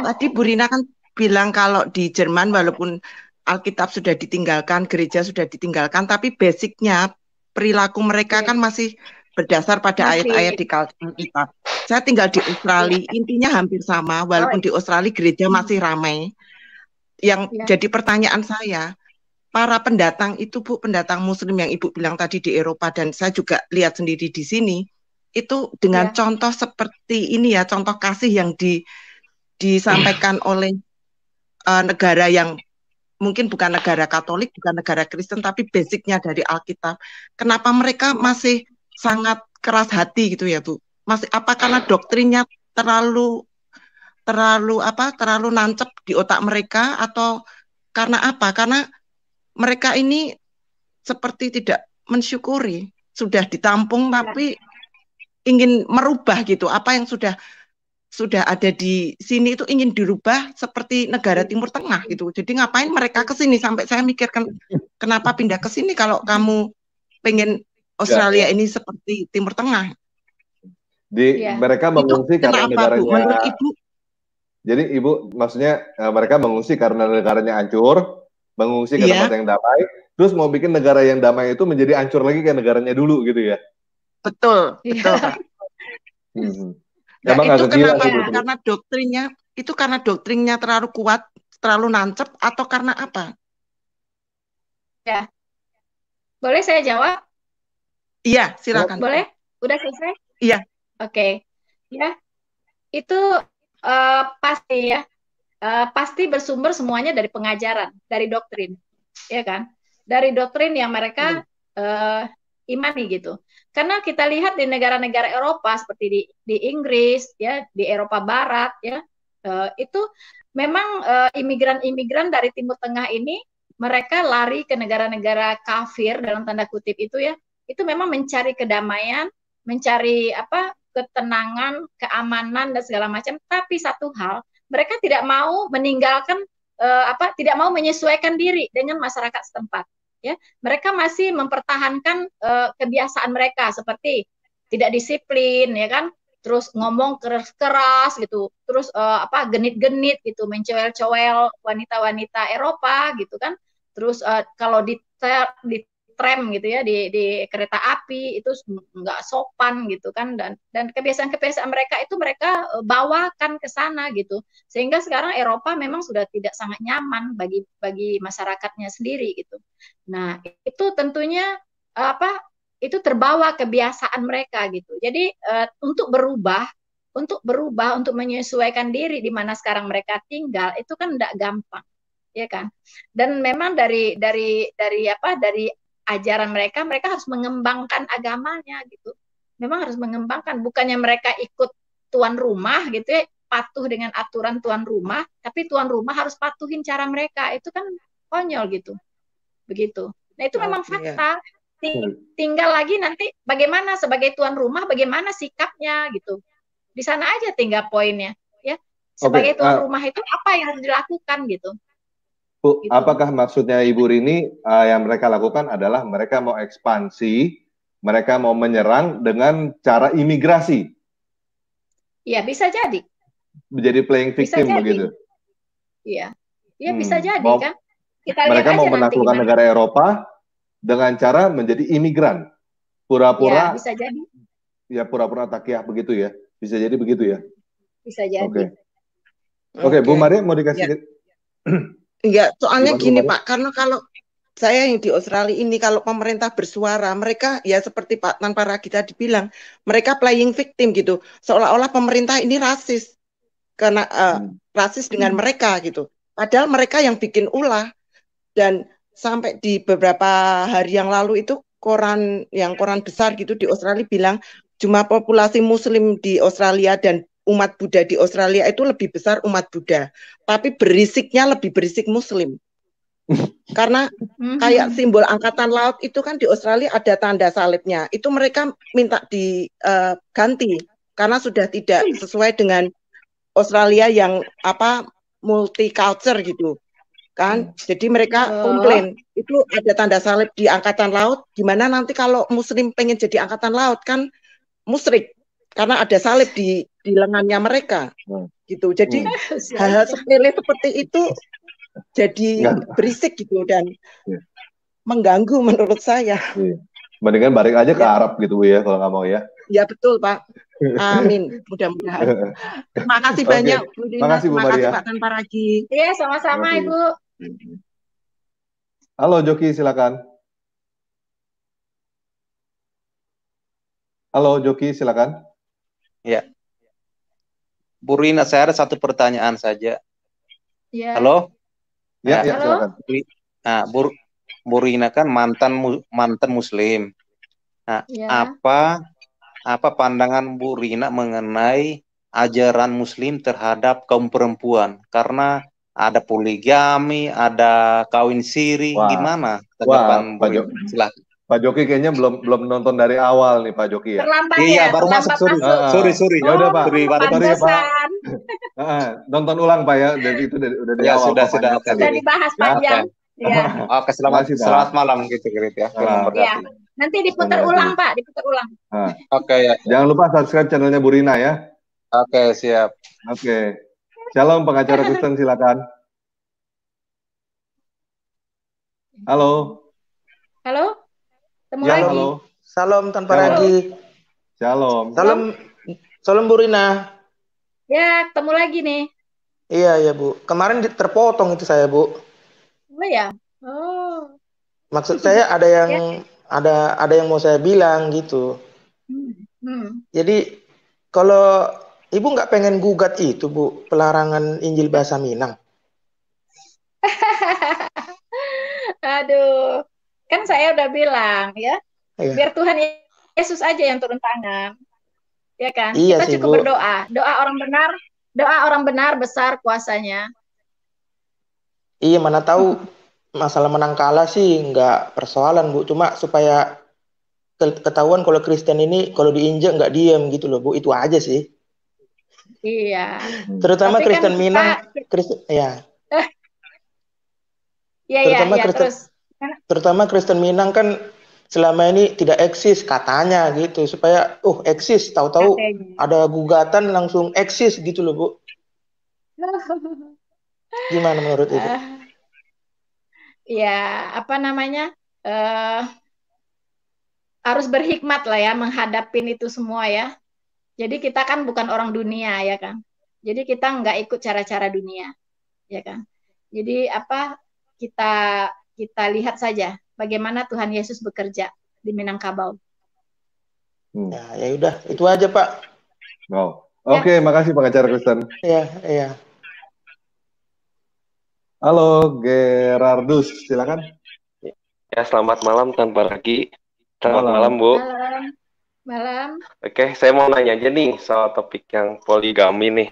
Tadi Bu Rina kan bilang kalau di Jerman walaupun Alkitab sudah ditinggalkan, gereja sudah ditinggalkan, tapi basicnya perilaku mereka kan masih berdasar pada ayat-ayat di Alkitab. Saya tinggal di Australia, intinya hampir sama, walaupun di Australia gereja masih ramai. Yang jadi pertanyaan saya, para pendatang itu Bu, pendatang Muslim yang Ibu bilang tadi di Eropa dan saya juga lihat sendiri di sini, itu dengan contoh seperti ini ya, contoh kasih yang disampaikan oleh negara yang mungkin bukan negara Katolik, bukan negara Kristen, tapi basicnya dari Alkitab. Kenapa mereka masih sangat keras hati gitu ya Bu? Masih apa karena doktrinnya terlalu nancep di otak mereka, atau karena apa? Karena mereka ini seperti tidak mensyukuri, sudah ditampung tapi ingin merubah gitu. Apa yang sudah ada di sini itu ingin dirubah seperti negara Timur Tengah gitu. Jadi ngapain mereka ke sini? Sampai saya mikirkan kenapa pindah ke sini kalau kamu pengen Australia ini seperti Timur Tengah. Mereka mengungsi karena negaranya. Bu? Menurut Ibu? Jadi Ibu maksudnya mereka mengungsi karena negaranya hancur, mengungsi ke tempat yang damai, terus mau bikin negara yang damai itu menjadi hancur lagi kayak negaranya dulu gitu ya? Betul, betul Pak. Nah, itu kenapa Bu? Karena doktrinnya terlalu kuat, terlalu nancep, atau karena apa? Ya, boleh saya jawab? Iya, silakan. Boleh? Udah selesai? Iya. Oke, ya itu pasti ya, pasti bersumber semuanya dari pengajaran, dari doktrin, ya kan? Dari doktrin yang mereka imani gitu. Karena kita lihat di negara-negara Eropa seperti di Inggris, ya, di Eropa Barat, ya, itu memang imigran-imigran dari Timur Tengah ini mereka lari ke negara-negara kafir dalam tanda kutip itu ya, itu memang mencari kedamaian, mencari ketenangan, keamanan dan segala macam. Tapi satu hal, mereka tidak mau meninggalkan tidak mau menyesuaikan diri dengan masyarakat setempat. Ya, mereka masih mempertahankan kebiasaan mereka seperti tidak disiplin, ya kan? Terus ngomong keras-keras gitu, terus genit-genit gitu, mencowel-cowel wanita-wanita Eropa gitu kan. Terus kalau di tram gitu ya, di kereta api itu nggak sopan gitu kan, dan kebiasaan-kebiasaan mereka itu mereka bawakan ke sana gitu, sehingga sekarang Eropa memang sudah tidak sangat nyaman bagi masyarakatnya sendiri gitu. Nah itu tentunya itu terbawa kebiasaan mereka gitu. Jadi untuk berubah, untuk menyesuaikan diri di mana sekarang mereka tinggal itu kan tidak gampang, ya kan? Dan memang dari ajaran mereka harus mengembangkan agamanya gitu. Memang harus mengembangkan, bukannya mereka ikut tuan rumah gitu ya, patuh dengan aturan tuan rumah, tapi tuan rumah harus patuhin cara mereka. Itu kan konyol gitu. Begitu. Nah, itu memang fakta. Tinggal lagi nanti bagaimana sebagai tuan rumah, bagaimana sikapnya gitu. Di sana aja tinggal poinnya, ya. Sebagai tuan rumah itu apa yang harus dilakukan gitu. Bu, apakah maksudnya Ibu Rini yang mereka lakukan adalah mereka mau ekspansi, mereka mau menyerang dengan cara imigrasi? Iya, bisa jadi. Menjadi playing victim begitu? Iya, iya bisa jadi kan. Kita mereka lihat mau menaklukkan negara Eropa dengan cara menjadi imigran, pura-pura. Ya, bisa jadi. Ya, pura-pura takiyah begitu ya? Bisa jadi begitu ya? Bisa jadi. Oke, Bu Maria mau dikasih? Enggak, soalnya gini Pak, karena kalau saya yang di Australia ini, kalau pemerintah bersuara, mereka ya seperti Pak Tan Paragi tadi bilang, mereka playing victim gitu, seolah-olah pemerintah ini rasis, karena rasis dengan mereka gitu. Padahal mereka yang bikin ulah, dan sampai di beberapa hari yang lalu itu koran besar gitu di Australia bilang jumlah populasi Muslim di Australia dan umat Buddha di Australia itu lebih besar umat Buddha, tapi berisiknya lebih berisik Muslim. Karena kayak simbol angkatan laut itu kan di Australia ada tanda salibnya, itu mereka minta diganti karena sudah tidak sesuai dengan Australia yang multicultural gitu kan. Jadi mereka komplain itu ada tanda salib di angkatan laut, gimana nanti kalau Muslim pengen jadi angkatan laut kan musyrik karena ada salib di lengannya mereka gitu. Jadi hal-hal sepele seperti itu jadi berisik gitu dan mengganggu menurut saya. Mendingan balik aja ke Arab gitu ya kalau nggak mau ya. Ya betul Pak. Amin. Mudah-mudahan. Terima kasih banyak Bu Dina. Terima kasih Bu Maria. Pak Tan Paragi. Iya, sama-sama Ibu. Halo Joki, silakan. Halo Joki, silakan. Ya. Bu Rina, saya ada satu pertanyaan saja. Ya. Halo? Ya, silakan. Nah, Bu Rina kan mantan Muslim. Nah, apa pandangan Bu Rina mengenai ajaran Muslim terhadap kaum perempuan? Karena ada poligami, ada kawin siri, gimana ke depan Bu Rina? Silahkan. Pak Joki kayaknya belum nonton dari awal nih Pak Joki ya. Terlambat iya, ya, baru masuk. Sorry. Ya udah Pak. Sorry ya Pak. Nonton ulang Pak ya. Dari itu udah dari awal. Sudah dibahas panjang. Ya. Oke, selamat malam gitu ya. Ya. Nanti diputar ulang Pak, diputar ulang. Oke ya. Jangan lupa subscribe channelnya Bu Rina ya. Oke, siap. Oke. Shalom pengacara Kristen, silakan. Halo. Halo. Temu ya, lagi. Halo. Salam tanpa lagi. Shalom. Salam Bu Rina. Ya, ketemu lagi nih. Iya Bu. Kemarin terpotong itu saya Bu. Oh ya. Oh. Maksud saya ada yang ada yang mau saya bilang gitu. Jadi kalau Ibu nggak pengen gugat itu Bu, pelarangan Injil bahasa Minang. Aduh. Kan saya udah bilang ya, biar Tuhan Yesus aja yang turun tangan, ya kan? Iya kita sih, cukup Bu. berdoa, doa orang benar besar kuasanya. Iya, mana tahu masalah menang kalah sih nggak persoalan Bu, cuma supaya ketahuan kalau Kristen ini kalau diinjak nggak diem gitu loh Bu, itu aja sih. Iya. Terutama tapi Kristen kan Minang, Kristen ya. Iya, terus. Terutama Kristen Minang kan selama ini tidak eksis katanya gitu, supaya eksis, tahu-tahu ada gugatan langsung eksis gitu loh Bu. Gimana menurut Ibu? Ya apa namanya, harus berhikmat lah ya menghadapin itu semua ya. Jadi kita kan bukan orang dunia ya kan. Jadi kita nggak ikut cara-cara dunia ya kan. Jadi apa kita lihat saja bagaimana Tuhan Yesus bekerja di Minangkabau. Ya udah, itu aja Pak. Oke, makasih pengacara Kristen. Iya. Halo, Gerardus, silakan. Ya, selamat malam tanpa lagi. Selamat malam, Bu. Malam. Oke, saya mau nanya aja nih soal topik yang poligami nih.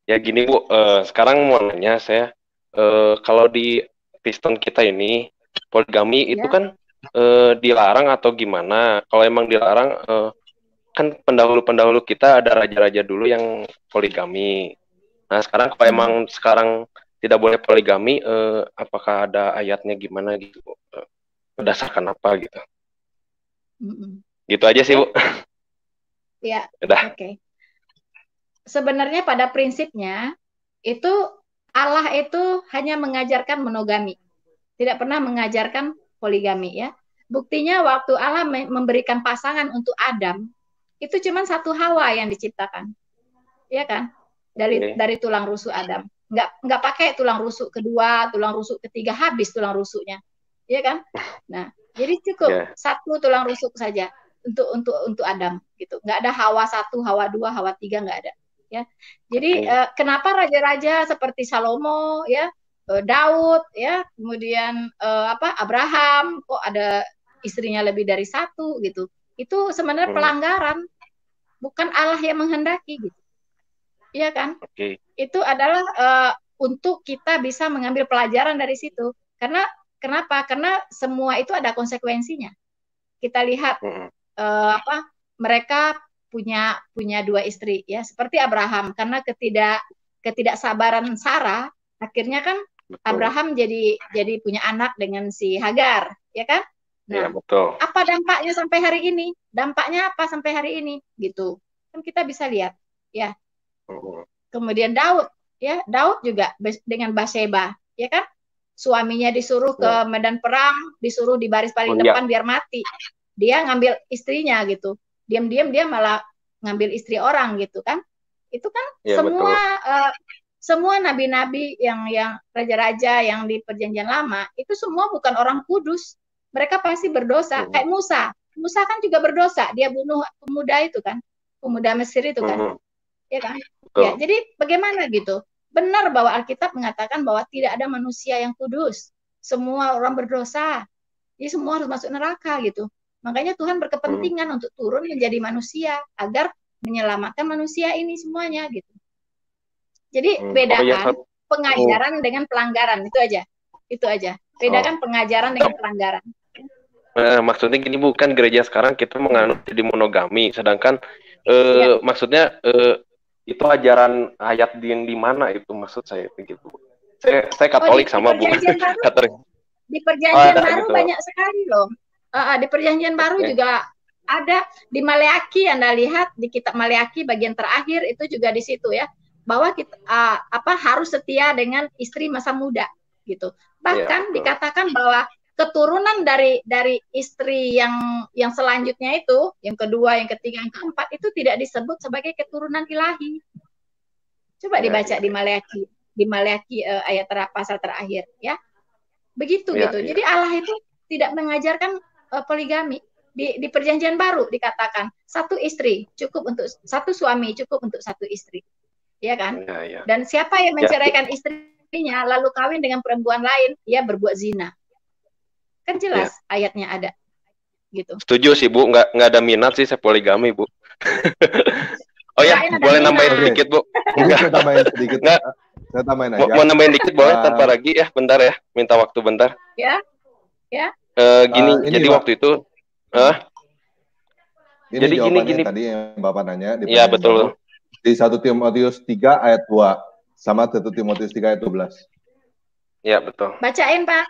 Ya gini Bu, sekarang mau nanya saya, kalau di Kristen kita ini poligami itu kan dilarang atau gimana? Kalau emang dilarang, kan pendahulu-pendahulu kita ada raja-raja dulu yang poligami. Nah sekarang kalau emang sekarang tidak boleh poligami, apakah ada ayatnya gimana gitu? Berdasarkan apa gitu? Gitu aja sih Bu. Ya. Udah. Oke. Sebenarnya pada prinsipnya itu Allah itu hanya mengajarkan monogami, tidak pernah mengajarkan poligami ya. Buktinya waktu Allah memberikan pasangan untuk Adam, itu cuma satu Hawa yang diciptakan, ya kan? Dari tulang rusuk Adam, nggak pakai tulang rusuk kedua, tulang rusuk ketiga, habis tulang rusuknya, ya kan? Nah, jadi cukup satu tulang rusuk saja untuk Adam, gitu. Nggak ada Hawa 1, Hawa 2, Hawa 3, nggak ada. Ya, jadi kenapa raja-raja seperti Salomo, ya, Daud, ya, kemudian Abraham, kok ada istrinya lebih dari satu, gitu? Itu sebenarnya pelanggaran, bukan Allah yang menghendaki, gitu, iya kan? Itu adalah untuk kita bisa mengambil pelajaran dari situ. Karena kenapa? Karena semua itu ada konsekuensinya. Kita lihat mereka punya 2 istri ya, seperti Abraham, karena ketidaksabaran Sarah, akhirnya kan Abraham jadi punya anak dengan si Hagar, ya kan? Nah, betul. Apa dampaknya sampai hari ini? Dampaknya apa sampai hari ini? Gitu. Kan kita bisa lihat, ya. Kemudian Daud, ya, Daud juga dengan Bathsheba, ya kan? Suaminya disuruh ke medan perang, disuruh di baris paling depan biar mati. Dia ngambil istrinya gitu. Diam-diam dia malah ngambil istri orang gitu kan. Itu kan semua nabi-nabi yang raja-raja yang di perjanjian lama itu semua bukan orang kudus. Mereka pasti berdosa. Kayak Musa kan juga berdosa. Dia bunuh pemuda itu kan. Pemuda Mesir itu kan. Ya kan? Ya, jadi bagaimana gitu? Benar bahwa Alkitab mengatakan bahwa tidak ada manusia yang kudus. Semua orang berdosa. Jadi semua harus masuk neraka gitu. Makanya Tuhan berkepentingan untuk turun menjadi manusia agar menyelamatkan manusia ini semuanya gitu. Jadi bedakan pengajaran dengan pelanggaran, itu aja. Itu aja. Bedakan pengajaran dengan pelanggaran. Maksudnya gini, bukan gereja sekarang kita menganut jadi monogami, sedangkan maksudnya itu ajaran ayat di mana itu, maksud saya begitu. Saya Katolik sama Bu. Di perjanjian baru gitu. Banyak sekali loh. Di perjanjian baru juga ada, di Maleaki Anda lihat di kitab Maleaki bagian terakhir itu juga di situ ya, bahwa kita harus setia dengan istri masa muda gitu. Bahkan dikatakan bahwa keturunan dari istri yang selanjutnya itu, yang kedua, yang ketiga, yang keempat itu tidak disebut sebagai keturunan ilahi. Coba dibaca di Maleaki ayat pasal terakhir ya. Begitu gitu. Jadi Allah itu tidak mengajarkan poligami. Di perjanjian baru dikatakan satu istri cukup untuk satu suami, cukup untuk satu istri. Ya kan? Dan siapa yang menceraikan istrinya lalu kawin dengan perempuan lain, ia berbuat zina. Kan jelas ayatnya ada. Gitu. Setuju sih Bu, nggak ada minat sih saya poligami Bu. Oh ya, boleh nambahin sedikit Bu? Saya tambahin sedikit. Saya tambahin aja. Mau nambahin dikit boleh tanpa lagi ya, bentar ya, minta waktu bentar. Ya. Gini, jadi waktu itu ini jadi gini tadi yang Bapak nanya di betul. Di 1 Timotius 3 ayat 2 sama 1 Timotius 3 ayat 12. Ya, betul. Bacain, Pak.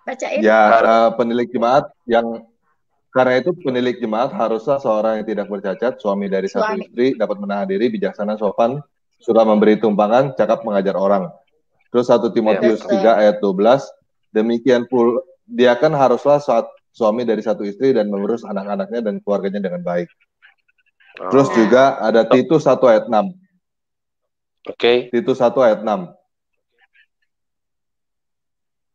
Bacain. Ya, penilik jemaat yang karena itu penilik jemaat haruslah seorang yang tidak bercacat, suami dari satu istri, dapat menahan diri, bijaksana, sopan, suka memberi tumpangan, cakap mengajar orang. Terus 1 Timotius 3 ayat 12, demikian pula dia kan haruslah suami dari satu istri dan mengurus anak-anaknya dan keluarganya dengan baik. Terus juga ada Titus 1 ayat 6. Titus 1 ayat 6.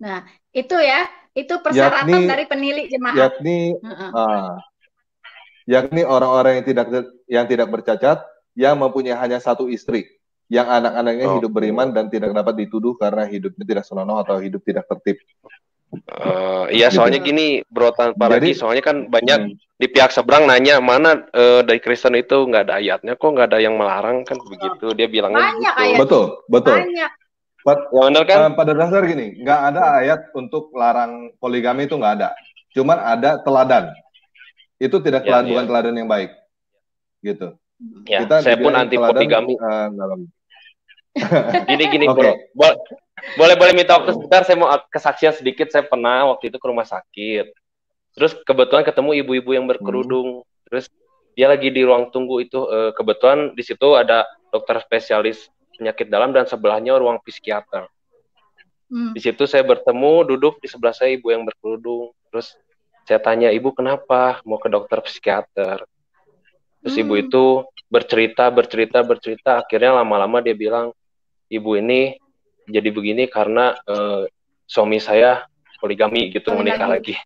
Nah, itu ya, itu persyaratan dari penilik jemaat. Yakni orang-orang yang tidak bercacat, yang mempunyai hanya satu istri, yang anak-anaknya hidup beriman dan tidak dapat dituduh karena hidupnya tidak senonoh atau hidup tidak tertib. Iya, soalnya gini, Bro tanpa lagi, soalnya kan banyak di pihak seberang nanya mana dari Kristen itu nggak ada ayatnya, kok nggak ada yang melarang kan begitu, dia bilangnya begitu. Betul. Banyak. Ya benar kan? Pada dasar gini, nggak ada ayat untuk larang poligami, itu nggak ada. Cuman ada teladan. Itu tidak bukan teladan yang baik, gitu. Ya, saya pun anti poligami. Gini Bro. Boleh minta waktu sebentar, saya mau kesaksian sedikit. Saya pernah waktu itu ke rumah sakit. Terus kebetulan ketemu ibu-ibu yang berkerudung. Terus dia lagi di ruang tunggu itu, kebetulan di situ ada dokter spesialis penyakit dalam dan sebelahnya ruang psikiater. Di situ saya bertemu, duduk di sebelah saya ibu yang berkerudung. Terus saya tanya, "Ibu kenapa mau ke dokter psikiater?" Terus ibu itu bercerita, akhirnya lama-lama dia bilang, "Ibu ini jadi begini karena suami saya poligami gitu, menikah lagi."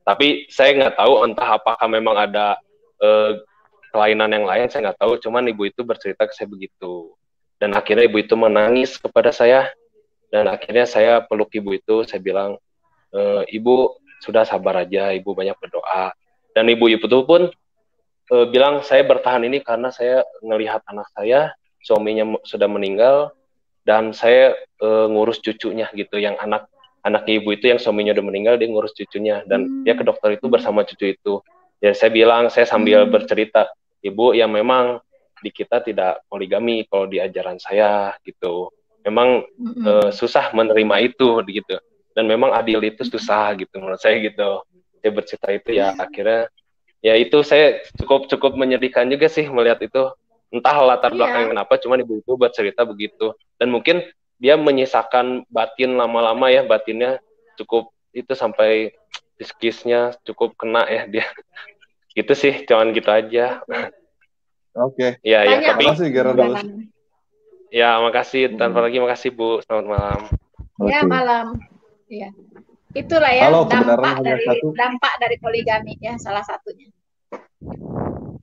Tapi saya nggak tahu entah apakah memang ada kelainan yang lain, saya nggak tahu. Cuman ibu itu bercerita ke saya begitu. Dan akhirnya ibu itu menangis kepada saya. Dan akhirnya saya peluk ibu itu, saya bilang, "Ibu sudah sabar aja, ibu banyak berdoa." Dan ibu itu pun bilang, "Saya bertahan ini karena saya ngelihat anak saya, suaminya sudah meninggal, dan saya ngurus cucunya gitu, yang anak ibu itu yang suaminya udah meninggal, dia ngurus cucunya, dan dia ke dokter itu bersama cucu itu." Ya saya bilang, saya sambil bercerita, "Ibu, yang memang di kita tidak poligami kalau di ajaran saya gitu. Memang susah menerima itu gitu. Dan memang adil itu susah gitu menurut saya gitu." Saya bercerita itu ya, akhirnya ya itu saya cukup menyedihkan juga sih melihat itu. Entah latar belakang kenapa, cuman ibu itu bercerita begitu. Dan mungkin dia menyisakan batin lama-lama ya, batinnya cukup itu sampai psikisnya cukup kena ya dia. Gitu sih, cuman gitu aja. Oke. Ya, tapi makasih Gerardus. Ya, makasih. Tanpa lagi makasih Bu. Selamat malam. Ya, malam. Ya. Itulah ya dampak dari poligami ya, salah satunya.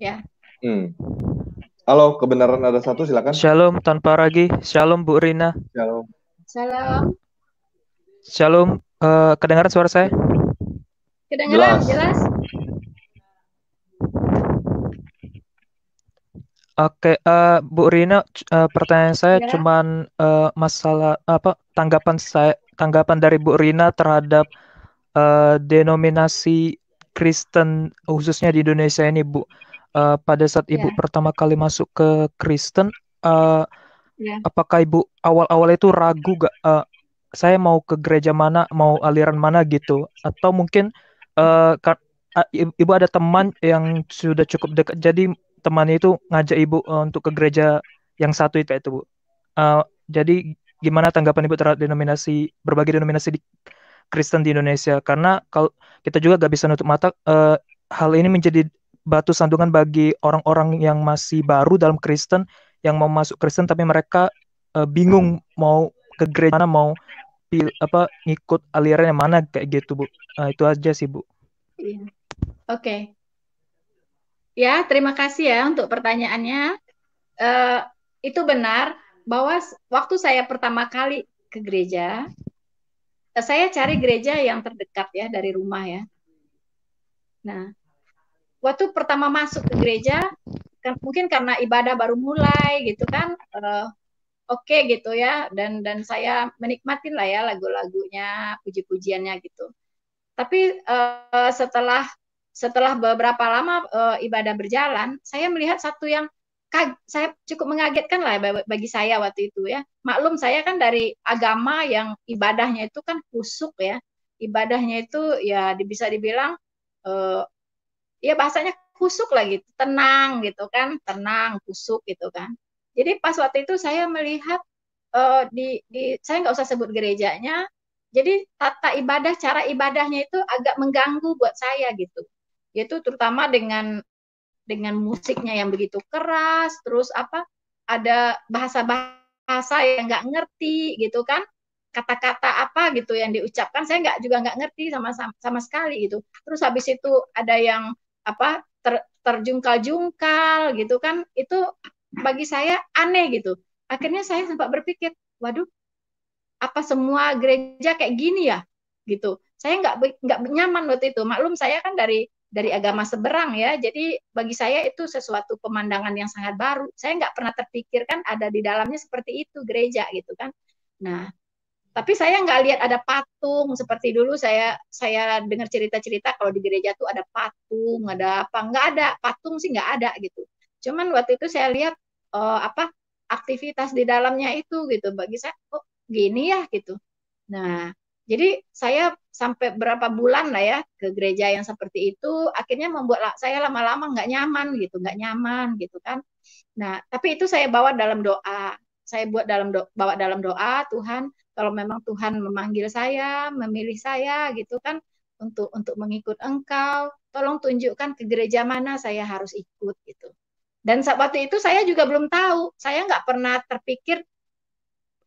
Ya. Halo, kebenaran ada satu, silakan. Shalom tanpa ragi. Shalom Bu Rina. Shalom. Shalom. Kedengaran suara saya? Kedengaran, jelas. Oke, Bu Rina, pertanyaan saya Ya. cuman masalah apa tanggapan dari Bu Rina terhadap denominasi Kristen khususnya di Indonesia ini, Bu. Pada saat Ibu Ya. pertama kali masuk ke Kristen, Ya. apakah Ibu awal-awal itu ragu gak? Saya mau ke gereja mana, mau aliran mana gitu? Atau mungkin Ibu ada teman yang sudah cukup dekat, jadi temannya itu ngajak Ibu untuk ke gereja yang satu itu, Bu. Jadi gimana tanggapan Ibu terhadap berbagai denominasi di Kristen di Indonesia? Karena kalau kita juga gak bisa nutup mata, hal ini menjadi batu sandungan bagi orang-orang yang masih baru dalam Kristen, yang mau masuk Kristen tapi mereka bingung mau ke gereja mana, mau ngikut aliran yang mana kayak gitu, Bu. Itu aja sih, Bu. Iya. Oke. Ya, terima kasih ya untuk pertanyaannya. Itu benar bahwa waktu saya pertama kali ke gereja, saya cari gereja yang terdekat ya dari rumah ya. Nah, waktu pertama masuk ke gereja, mungkin karena ibadah baru mulai gitu kan, oke gitu ya, dan saya menikmatin lah ya lagu-lagunya, puji-pujiannya gitu. Tapi setelah beberapa lama ibadah berjalan, saya melihat satu yang saya cukup mengagetkan lah bagi saya waktu itu ya. Maklum saya kan dari agama yang ibadahnya itu kan kusuk ya. Ibadahnya itu ya bisa dibilang ya bahasanya kusuk lah gitu, tenang gitu kan, tenang, kusuk gitu kan. Jadi pas waktu itu saya melihat saya nggak usah sebut gerejanya, jadi tata ibadah, cara ibadahnya itu agak mengganggu buat saya gitu. Yaitu terutama dengan musiknya yang begitu keras, terus ada bahasa-bahasa yang nggak ngerti gitu kan, kata-kata apa gitu yang diucapkan saya juga nggak ngerti sama sekali gitu. Terus habis itu ada yang terjungkal-jungkal gitu kan, itu bagi saya aneh gitu. Akhirnya saya sempat berpikir, waduh, apa semua gereja kayak gini ya gitu. Saya nggak nyaman waktu itu. Maklum saya kan dari agama seberang ya, jadi bagi saya itu sesuatu pemandangan yang sangat baru. Saya nggak pernah terpikirkan ada di dalamnya seperti itu gereja gitu kan. Nah, tapi saya nggak lihat ada patung seperti dulu saya dengar cerita-cerita kalau di gereja tuh ada patung, ada apa, nggak ada patung sih, nggak ada gitu. Cuman waktu itu saya lihat aktivitas di dalamnya itu gitu, bagi saya kok gini ya gitu. Nah, jadi saya sampai berapa bulan lah ya ke gereja yang seperti itu, akhirnya membuat saya lama-lama nggak nyaman gitu kan. Nah, tapi itu saya bawa dalam doa. Saya bawa dalam doa, Tuhan, kalau memang Tuhan memanggil saya, memilih saya gitu kan untuk mengikut Engkau, tolong tunjukkan ke gereja mana saya harus ikut gitu. Dan waktu itu saya juga belum tahu, saya nggak pernah terpikir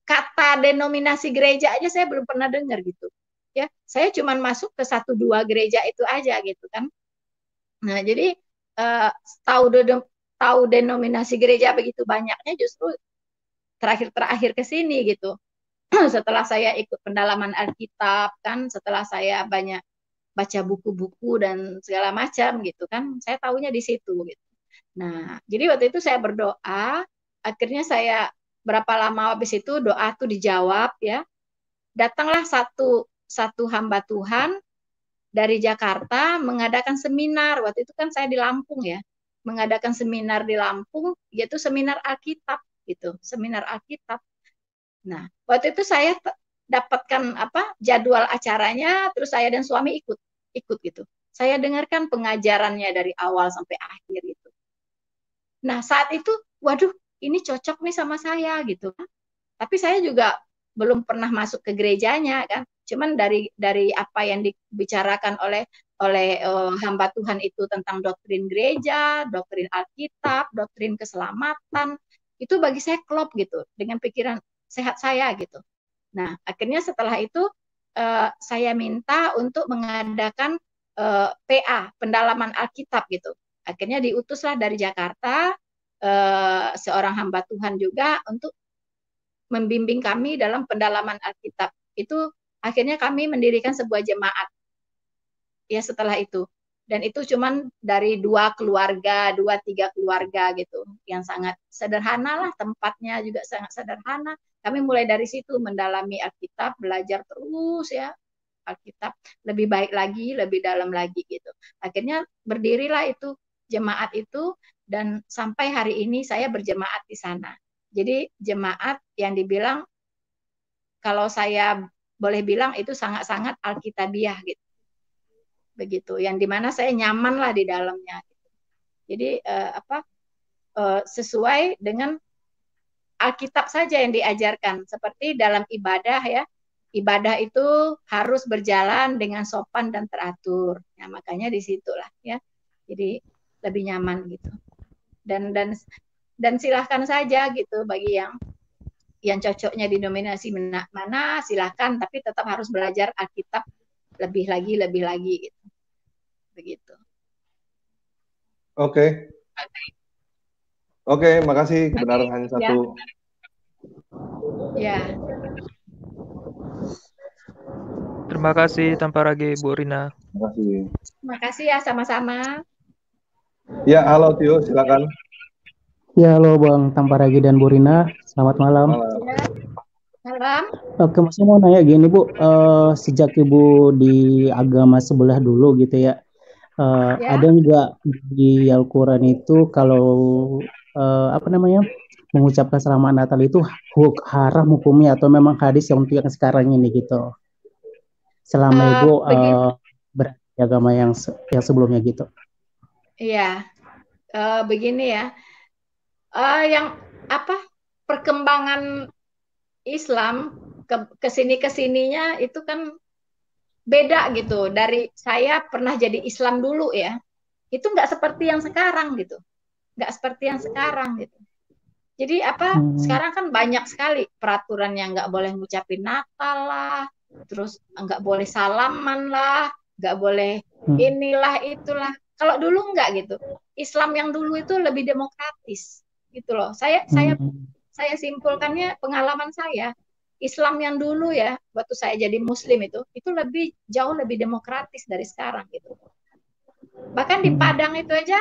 kata denominasi gereja aja saya belum pernah dengar gitu. Ya, saya cuma masuk ke 1-2 gereja itu aja gitu kan. Nah, jadi tahu denominasi gereja begitu banyaknya justru terakhir ke sini gitu. Setelah saya ikut pendalaman Alkitab kan, setelah saya banyak baca buku-buku dan segala macam gitu kan, saya tahunya di situ gitu. Nah, jadi waktu itu saya berdoa, akhirnya saya berapa lama habis itu doa tuh dijawab ya. Datanglah satu hamba Tuhan dari Jakarta mengadakan seminar. Waktu itu kan saya di Lampung ya, mengadakan seminar di Lampung, yaitu seminar Alkitab gitu, seminar Alkitab. Nah, waktu itu saya dapatkan jadwal acaranya, terus saya dan suami ikut gitu. Saya dengarkan pengajarannya dari awal sampai akhir gitu. Nah, saat itu, waduh, ini cocok nih sama saya gitu kan. Tapi saya juga belum pernah masuk ke gerejanya kan. Cuman dari apa yang dibicarakan oleh hamba Tuhan itu tentang doktrin gereja, doktrin Alkitab, doktrin keselamatan, itu bagi saya klop gitu dengan pikiran sehat saya gitu. Nah, akhirnya setelah itu saya minta untuk mengadakan PA, pendalaman Alkitab gitu. Akhirnya diutuslah dari Jakarta seorang hamba Tuhan juga untuk membimbing kami dalam pendalaman Alkitab. Itu akhirnya kami mendirikan sebuah jemaat. Ya setelah itu. Dan itu cuman dari 2 keluarga, 2-3 keluarga gitu, yang sangat sederhana lah, tempatnya juga sangat sederhana. Kami mulai dari situ mendalami Alkitab, belajar terus ya Alkitab, lebih baik lagi, lebih dalam lagi gitu. Akhirnya berdirilah itu jemaat itu, dan sampai hari ini saya berjemaat di sana. Jadi jemaat yang dibilang, kalau saya boleh bilang itu sangat-sangat Alkitabiah gitu. Begitu, yang dimana saya nyaman lah di dalamnya. Jadi sesuai dengan Alkitab saja yang diajarkan, seperti dalam ibadah ya, ibadah itu harus berjalan dengan sopan dan teratur. Nah, makanya disitulah ya, jadi lebih nyaman gitu. Dan silahkan saja gitu bagi yang cocoknya di denominasi mana silahkan, tapi tetap harus belajar Alkitab lebih lagi gitu. Begitu. Oke. Oke, makasih. Kebenaran hanya satu. Ya. Terima kasih tanpa lagi Bu Rina. Terima kasih. Terima kasih ya, sama-sama. Ya, halo Tio, silakan. Ya, halo Bang Tamparagi dan Bu Rina. Selamat malam. Ya. Malam. Oke, Mas mau nanya gini Bu, sejak Ibu di agama sebelah dulu gitu ya, ada nggak di Al-Quran itu kalau mengucapkan selamat Natal itu haram hukumnya, atau memang hadis yang untuk yang sekarang ini gitu? Selama Ibu berada di agama yang sebelumnya gitu. Iya, begini ya, perkembangan Islam kesininya itu kan beda gitu. Dari saya pernah jadi Islam dulu ya, itu nggak seperti yang sekarang gitu, nggak seperti yang sekarang gitu. Jadi sekarang kan banyak sekali peraturan yang nggak boleh ngucapin Natal lah, terus nggak boleh salaman lah, nggak boleh inilah itulah. Kalau dulu nggak gitu. Islam yang dulu itu lebih demokratis gitu loh. Saya simpulkannya pengalaman saya. Islam yang dulu ya, waktu saya jadi Muslim itu jauh lebih demokratis dari sekarang gitu. Bahkan di Padang itu aja,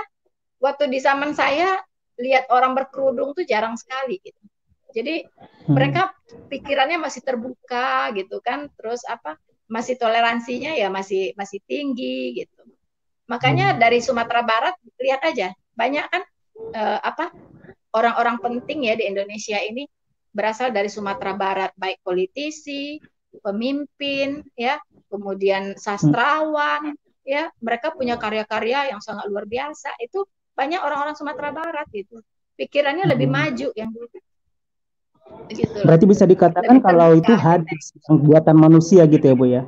waktu di zaman saya lihat orang berkerudung tuh jarang sekali gitu. Jadi mereka pikirannya masih terbuka gitu kan, terus masih toleransinya ya masih tinggi gitu. Makanya dari Sumatera Barat lihat aja, banyak kan orang-orang penting ya di Indonesia ini berasal dari Sumatera Barat, baik politisi, pemimpin, ya, kemudian sastrawan, ya, mereka punya karya-karya yang sangat luar biasa. Itu banyak orang-orang Sumatera Barat gitu, pikirannya lebih maju yang dulu. Gitu. Berarti bisa dikatakan kalau itu hadis yang buatan manusia gitu ya Bu ya,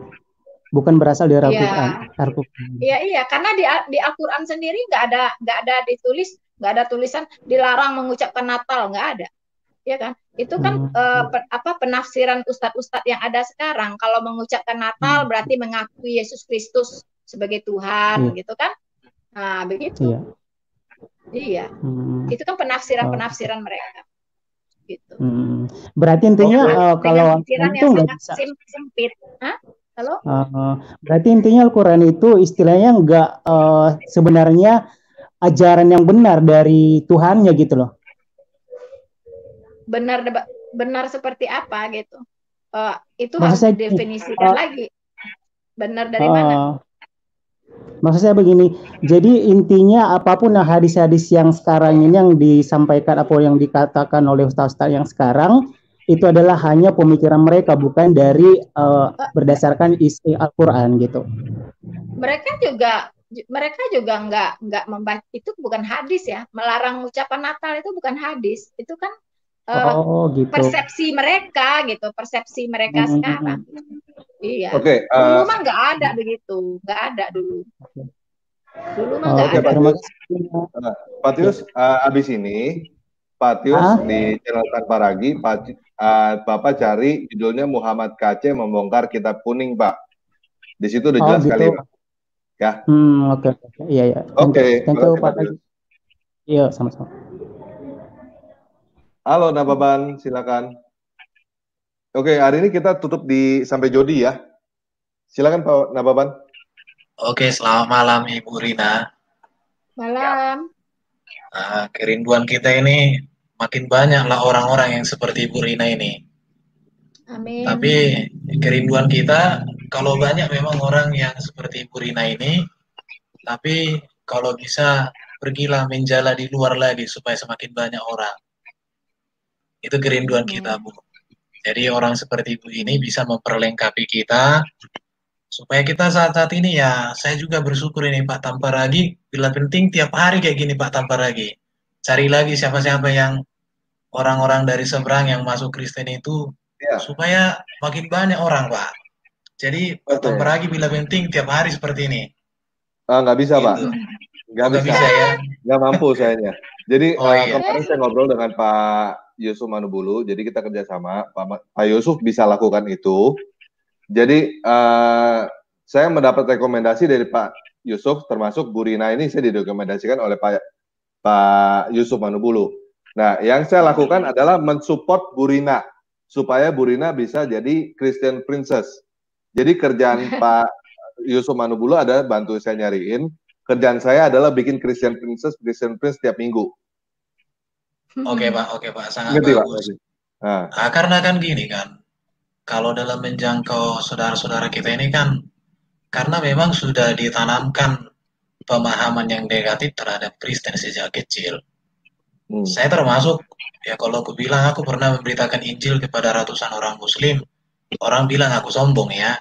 bukan berasal dari Al-Quran. Iya, karena di Al-Quran sendiri nggak ada tulisan dilarang mengucapkan Natal, nggak ada. Ya kan? Itu kan penafsiran ustadz-ustadz yang ada sekarang. Kalau mengucapkan Natal berarti mengakui Yesus Kristus sebagai Tuhan, gitu kan? Nah, begitu. Iya. Itu kan penafsiran mereka. Gitu. Berarti intinya kalau pikiran yang sangat sempit. Halo? Berarti intinya Al-Quran itu istilahnya nggak sebenarnya ajaran yang benar dari Tuhannya gitu loh. Benar seperti apa gitu. Itu harus didefinisikan lagi. Benar dari mana? Maksud saya begini, jadi intinya apapun hadis-hadis yang sekarang ini yang disampaikan atau yang dikatakan oleh ustaz-ustaz yang sekarang itu adalah hanya pemikiran mereka, bukan dari berdasarkan isi Al-Quran gitu. Mereka juga nggak membaca, itu bukan hadis ya. Melarang ucapan Natal itu bukan hadis, itu kan gitu. persepsi mereka gitu, persepsi mereka sekarang. Iya. Dulu mah nggak ada begitu, nggak ada dulu. Dulu mah nggak ada. Pak Tius, abis ini Pak Tius di channel Tanpa Ragi, Bapak cari judulnya Muhammad KC membongkar kitab kuning, Pak. Di situ udah jelas sekali, Pak. Ya. Oke. Iya. Thank you, Pak. Iya, sama-sama. Halo Nababan, silakan. Oke, hari ini kita tutup sampai Jodi ya. Silakan Pak Nababan. Oke, selamat malam Ibu Rina. Malam. Kerinduan kita ini makin banyaklah orang-orang yang seperti Ibu Rina ini. Amin. Tapi kerinduan kita kalau banyak memang orang yang seperti Ibu Rina ini, tapi kalau bisa pergilah menjala di luar lagi supaya semakin banyak orang. Itu kerinduan kita, Bu. Jadi orang seperti Ibu ini bisa memperlengkapi kita supaya kita saat-saat ini ya, saya juga bersyukur ini Pak Tamparagi, bila penting tiap hari kayak gini Pak Tamparagi. Cari lagi siapa-siapa yang orang-orang dari seberang yang masuk Kristen itu, supaya makin banyak orang Pak. Jadi Pak Tamparagi bila penting tiap hari seperti ini. Nggak bisa Pak, nggak bisa ya, nggak mampu sayanya. Jadi kemarin saya ngobrol dengan Pak Yusuf Manubulu, jadi kita kerjasama, Pak Yusuf bisa lakukan itu. Jadi saya mendapat rekomendasi dari Pak Yusuf, termasuk Bu Rina ini saya direkomendasikan oleh Pak Yusuf Manubulu. Nah, yang saya lakukan adalah mensupport Bu Rina supaya Bu Rina bisa jadi Christian Princess. Jadi kerjaan Pak Yusuf Manubulu ada bantu saya nyariin. Kerjaan saya adalah bikin Christian Princess tiap minggu. Oke Pak, sangat bagus. Karena kan gini kan, kalau dalam menjangkau saudara-saudara kita ini kan, karena memang sudah ditanamkan pemahaman yang negatif terhadap Kristen sejak kecil. Saya termasuk, ya kalau aku bilang aku pernah memberitakan Injil kepada ratusan orang Muslim, orang bilang aku sombong ya.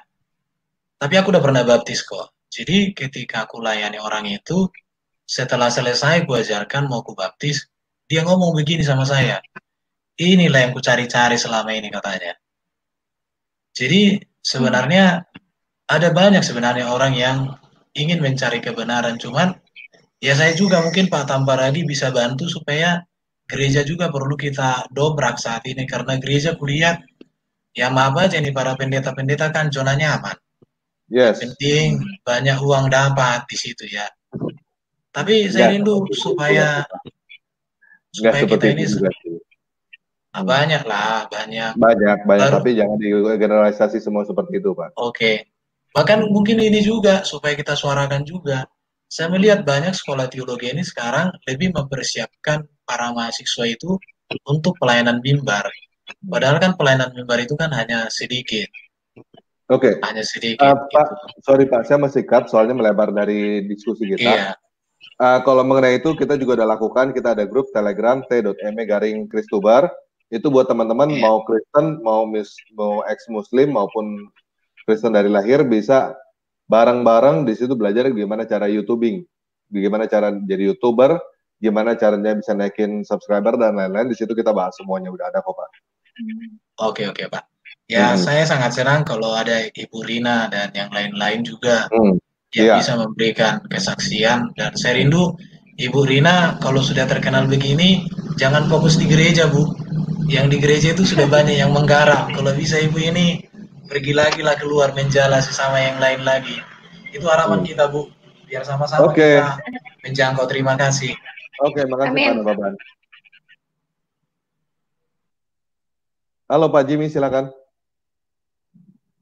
Tapi aku udah pernah baptis kok. Jadi ketika aku layani orang itu, setelah selesai ku ajarkan mau ku baptis, dia ngomong begini sama saya, inilah yang ku cari-cari selama ini katanya. Jadi sebenarnya ada banyak sebenarnya orang yang ingin mencari kebenaran, cuman ya saya juga mungkin Pak Tamparagi bisa bantu supaya gereja juga perlu kita dobrak saat ini, karena gereja kulihat ya maaf aja nih para pendeta-pendeta kan zona nyaman. Yes. Penting banyak uang dapat di situ ya. Tapi saya rindu supaya kita ini banyak. Tapi jangan digeneralisasi semua seperti itu, Pak. Oke. Bahkan mungkin ini juga supaya kita suarakan juga. Saya melihat banyak sekolah teologi ini sekarang lebih mempersiapkan para mahasiswa itu untuk pelayanan mimbar. Padahal kan pelayanan mimbar itu kan hanya sedikit. Oke. Hanya sedikit. Pak, sorry Pak, saya masih cut soalnya melebar dari diskusi kita. Iya. Kalau mengenai itu kita juga udah lakukan, kita ada grup Telegram t.me/Kristubar. Itu buat teman-teman mau Kristen, mau ex-Muslim maupun Kristen dari lahir bisa bareng-bareng di situ belajar gimana cara YouTubing, gimana cara jadi YouTuber, gimana caranya bisa naikin subscriber dan lain-lain. Di situ kita bahas semuanya, udah ada kok Pak. Oke Pak. Ya saya sangat senang kalau ada Ibu Rina dan yang lain-lain juga yang bisa memberikan kesaksian, dan saya rindu Ibu Rina kalau sudah terkenal begini jangan fokus di gereja Bu. Yang di gereja itu sudah banyak yang menggarap. Kalau bisa Ibu ini pergi lagi lah keluar menjala sesama yang lain lagi. Itu harapan kita Bu, biar sama-sama kita menjangkau. Terima kasih. Oke, makasih Pak Baban. Halo Pak Jimmy, silakan.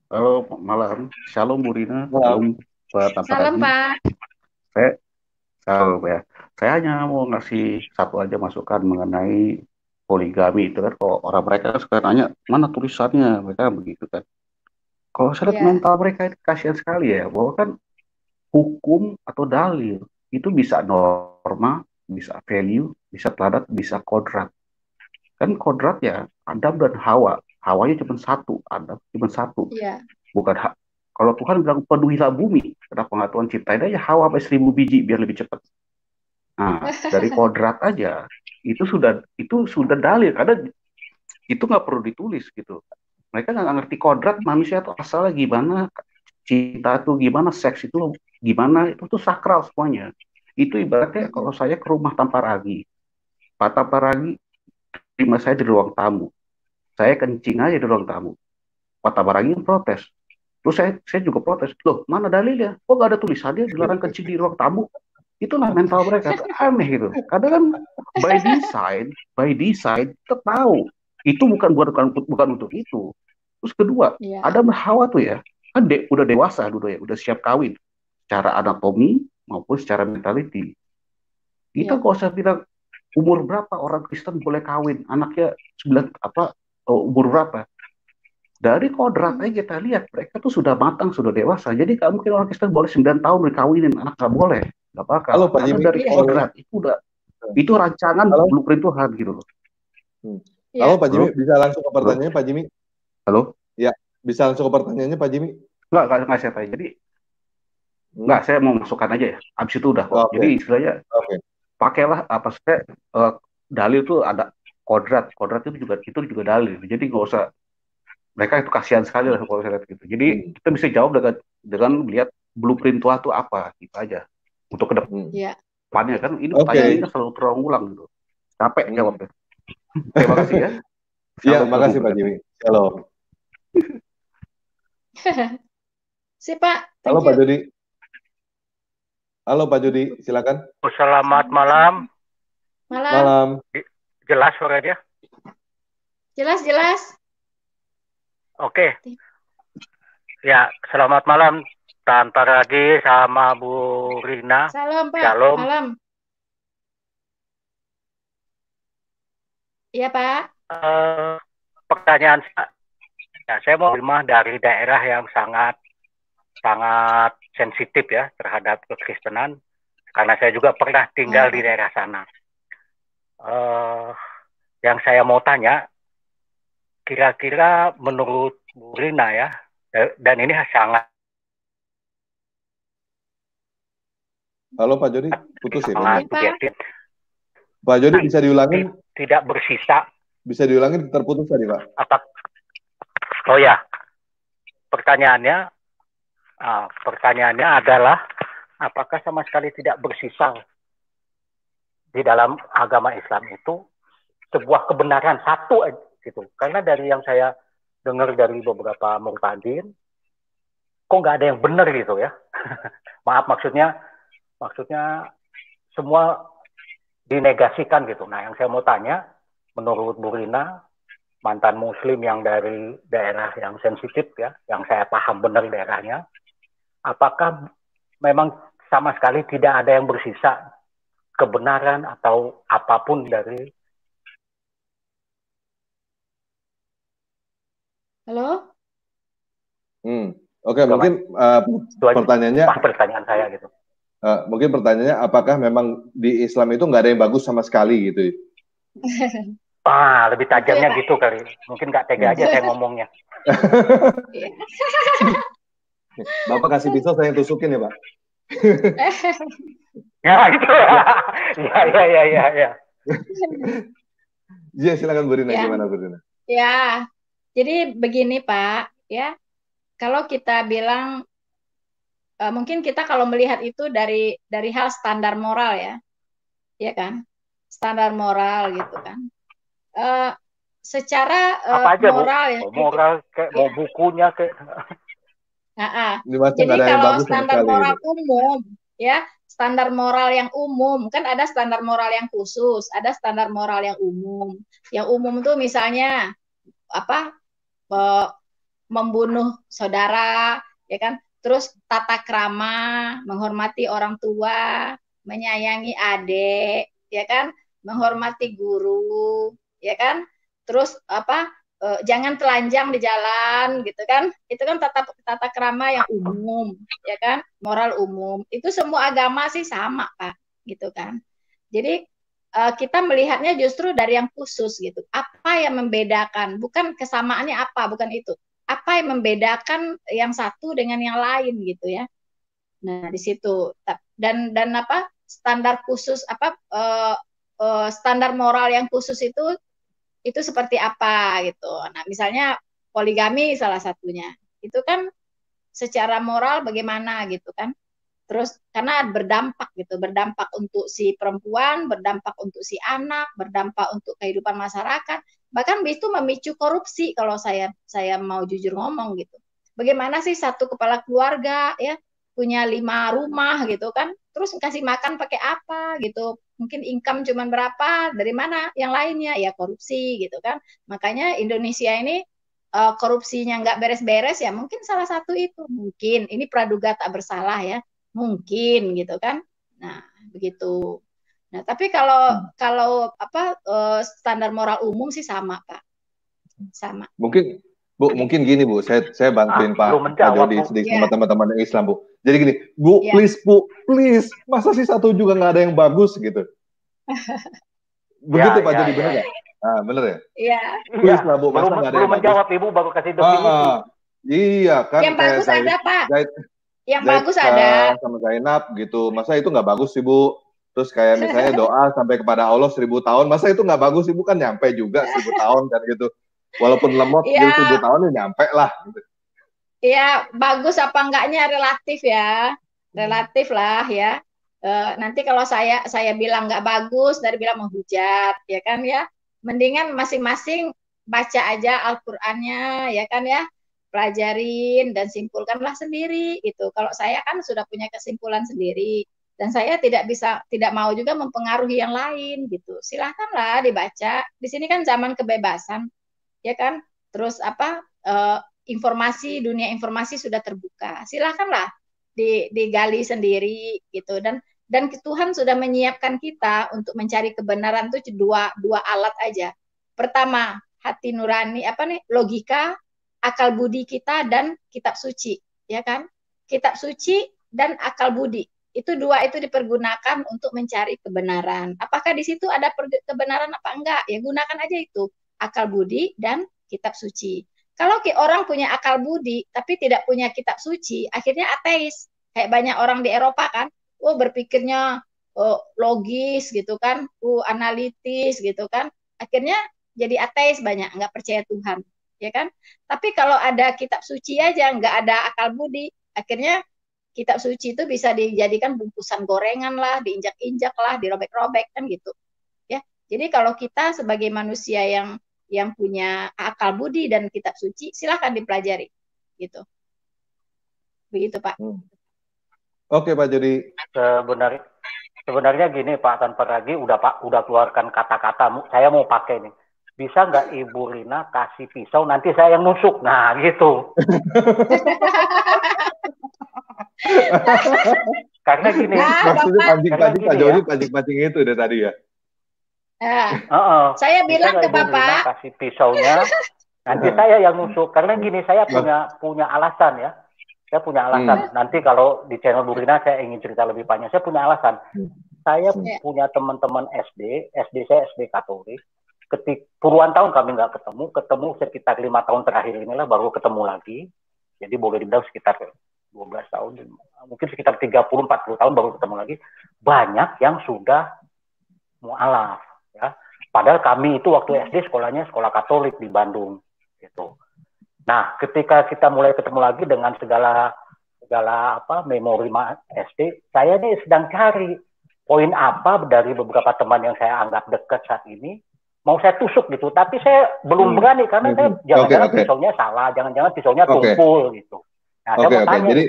Halo, malam. Shalom Bu Rina. Shalom Pak Tamparagi. Salam Pak. Salam ya. Saya hanya mau ngasih satu aja masukan mengenai poligami itu kan. Kalau orang mereka sekarang nanya mana tulisannya, mereka begitu kan. Kalau saya lihat mental mereka itu kasihan sekali ya, bahwa kan hukum atau dalil itu bisa norma, bisa value, bisa teladan, bisa kodrat. Kan kodrat ya Adam dan Hawa. Hawanya cuma satu, Adam cuma satu. Bukan kalau Tuhan bilang penuhilah bumi, karena pengetahuan ciptain aja Hawa sampai 1000 biji biar lebih cepat. Nah, dari kodrat aja itu sudah dalil, karena itu nggak perlu ditulis gitu. Mereka nggak ngerti kodrat manusia itu asalnya gimana, cinta itu gimana, seks itu gimana, itu tuh sakral semuanya. Itu ibaratnya kalau saya ke rumah Tamparagi, Pak Tamparagi terima saya di ruang tamu, saya kencing aja di ruang tamu, Pak Tamparagi protes, terus saya juga protes, loh mana dalilnya, kok nggak ada tulisannya dilarang kencing di ruang tamu. Itulah mental mereka, aneh gitu. Kadang kan by design kita tahu itu bukan untuk itu. Terus kedua, Adam dan Hawa tuh ya, kan udah dewasa dulu ya, udah siap kawin. secara anatomi maupun secara mentality. Kita nggak usah bilang umur berapa orang Kristen boleh kawin, anaknya umur berapa. Dari kodrat aja kita lihat mereka tuh sudah matang, sudah dewasa. Jadi nggak mungkin orang Kristen boleh 9 tahun dikawinin, anak nggak boleh, nggak bakal. Karena dari kodrat itu rancangan blueprint Tuhan gitu loh. Halo Pak Jimmy, bisa langsung ke pertanyaannya Pak Jimmy? Halo? Ya, bisa langsung ke pertanyaannya Pak Jimmy? Nggak saya tanya. Jadi nggak, saya mau masukkan aja ya. Abis itu udah kok. Jadi istilahnya pakailah dalil itu ada kodrat itu juga dalil. Jadi nggak usah, mereka itu kasihan sekali lah kalau saya lihat gitu. Jadi kita bisa jawab dengan melihat blueprint Tuhan itu apa gitu aja untuk ke depannya kan. Ini pertanyaan ini selalu terulang gitu. Capek jawabnya. Terima kasih ya. Iya, makasih Pak Jimmy. Halo. Si Pak. Halo Pak Jody. Halo Pak Jody, silakan. Selamat malam. Malam. Jelas suaranya? Jelas. Oke. Ya, selamat malam Tante Ragi sama Bu Rina. Salam Pak. Shalom. Malam. Iya Pak. Pertanyaan saya mau rumah dari daerah yang sangat sensitif ya terhadap kekristenan, karena saya juga pernah tinggal di daerah sana. Yang saya mau tanya, kira-kira menurut Bu Rina ya, dan ini sangat. Halo Pak Jody, putus ya Pak Jody, bisa diulangin? Tidak bersisa. Bisa diulangin, terputus tadi Pak. Oh ya, pertanyaannya adalah apakah sama sekali tidak bersisa di dalam agama Islam itu sebuah kebenaran satu gitu? Karena dari yang saya dengar dari beberapa murtadin, kok nggak ada yang benar gitu ya? Maaf, maksudnya semua dinegasikan gitu. Nah, yang saya mau tanya, menurut Bu Rina, mantan Muslim yang dari daerah yang sensitif ya, yang saya paham benar daerahnya, apakah memang sama sekali tidak ada yang bersisa kebenaran atau apapun dari. Halo? Oke, mungkin pertanyaannya. Pertanyaan saya gitu. Mungkin pertanyaannya, apakah memang di Islam itu nggak ada yang bagus sama sekali gitu? Lebih tajamnya gitu kali. Mungkin nggak tega aja saya ngomongnya. Bapak kasih pisau, saya tusukin ya Pak. Ya gitu. Ya. Ya, silakan Bu Rina, gimana Bu Rina? Ya, jadi begini Pak, ya. Kalau kita bilang mungkin kita kalau melihat itu dari hal standar moral ya kan, standar moral gitu kan. Secara moral ya. Moral kayak mau bukunya kayak. Jadi kalau standar moral umum ya, standar moral yang umum kan ada standar moral yang khusus, ada standar moral yang umum. Yang umum itu misalnya membunuh saudara, ya kan? Terus tata krama, menghormati orang tua, menyayangi adik, ya kan? Menghormati guru, ya kan? Terus jangan telanjang di jalan, gitu kan? Itu kan tata krama yang umum, ya kan? Moral umum. Itu semua agama sih sama, Pak, gitu kan? Jadi kita melihatnya justru dari yang khusus gitu. Apa yang membedakan? Bukan kesamaannya apa, bukan itu. Apa yang membedakan yang satu dengan yang lain gitu ya. Nah, di situ dan standar khusus standar moral yang khusus itu seperti apa gitu. Nah, misalnya poligami salah satunya. Itu kan secara moral bagaimana gitu kan. Terus karena berdampak gitu, berdampak untuk si perempuan, berdampak untuk si anak, berdampak untuk kehidupan masyarakat, bahkan itu memicu korupsi kalau saya mau jujur ngomong gitu. Bagaimana sih satu kepala keluarga ya punya 5 rumah gitu kan, terus kasih makan pakai apa gitu, mungkin income cuman berapa, dari mana yang lainnya, ya korupsi gitu kan. Makanya Indonesia ini korupsinya nggak beres-beres ya, mungkin salah satu itu, mungkin ini praduga tak bersalah ya. mungkin gitu kan. Nah, begitu. Nah, tapi kalau standar moral umum sih sama, Pak. Sama. Mungkin Bu, mungkin gini Bu, saya bantuin Pak Jody sedikit sama teman-teman yang Islam Bu. Jadi gini, Bu, please Bu, please, masa sih satu juga nggak ada yang bagus gitu? Begitu Pak Jody, bener nggak? Ah, bener ya? Iya. Please lah Bu, masa nggak ada yang bagus? Belum menjawab Ibu, baru kasih definisi. Iya kan. Yang bagus ada Pak. Yang bagus ada. Sama Zainab gitu, masa itu nggak bagus sih Bu? Terus kayak misalnya doa sampai kepada Allah 1000 tahun, masa itu nggak bagus Ibu? Kan nyampe juga 1000 tahun kan gitu. Walaupun lemot gitu 1000 tahun ya nyampe lah gitu. Iya, bagus apa enggaknya relatif ya. Relatif lah ya. Nanti kalau saya bilang nggak bagus, dari bilang menghujat, ya kan ya. Mendingan masing-masing baca aja Al-Qur'annya, ya kan ya. Pelajarin dan simpulkanlah sendiri gitu. Kalau saya kan sudah punya kesimpulan sendiri. Dan saya tidak mau juga mempengaruhi yang lain gitu. Silahkanlah dibaca. Di sini kan zaman kebebasan, ya kan? Terus dunia informasi sudah terbuka. Silahkanlah digali sendiri gitu. Dan Tuhan sudah menyiapkan kita untuk mencari kebenaran itu dua alat aja. Pertama, hati nurani, logika, akal budi kita, dan kitab suci, ya kan? Kitab suci dan akal budi. Itu dua itu dipergunakan untuk mencari kebenaran. Apakah di situ ada kebenaran apa enggak? Ya gunakan aja itu, akal budi dan kitab suci. Kalau orang punya akal budi tapi tidak punya kitab suci, akhirnya ateis. Kayak banyak orang di Eropa kan, berpikirnya logis gitu kan, analitis gitu kan. Akhirnya jadi ateis banyak, nggak percaya Tuhan, ya kan? Tapi kalau ada kitab suci aja, nggak ada akal budi, akhirnya kitab suci itu bisa dijadikan bungkusan gorengan lah, diinjak-injak lah, dirobek-robek kan gitu. Ya. Jadi kalau kita sebagai manusia yang punya akal budi dan kitab suci, silakan dipelajari gitu. Begitu Pak. Oke Pak Jody. Sebenarnya gini Pak Tanpa Ragi udah keluarkan kata-kata, saya mau pakai nih. Bisa nggak Ibu Rina kasih pisau, nanti saya yang nusuk. Nah gitu. Karena gini. Maksudnya pancing-pancing Pak Jody, pancing-pancing itu deh tadi ya. Saya bilang ke Bapak. Kasih pisaunya, nanti saya yang nusuk. Karena gini, saya punya alasan ya. Saya punya alasan. Nanti kalau di channel Bu Rina saya ingin cerita lebih panjang. Saya punya alasan. Saya punya teman-teman SD saya SD Katolik. Puluhan tahun kami nggak ketemu sekitar 5 tahun terakhir inilah baru ketemu lagi. Jadi boleh dibilang sekitar 12 tahun, mungkin sekitar 30-40 tahun baru ketemu lagi. Banyak yang sudah mu'alaf, ya. Padahal kami itu waktu SD sekolahnya sekolah Katolik di Bandung, gitu. Nah, ketika kita mulai ketemu lagi dengan segala memori SD, saya nih sedang cari poin apa dari beberapa teman yang saya anggap dekat saat ini. Mau saya tusuk gitu, tapi saya belum berani karena saya jangan-jangan pisaunya salah, jangan-jangan pisaunya tumpul gitu. Nah, Oke. Jadi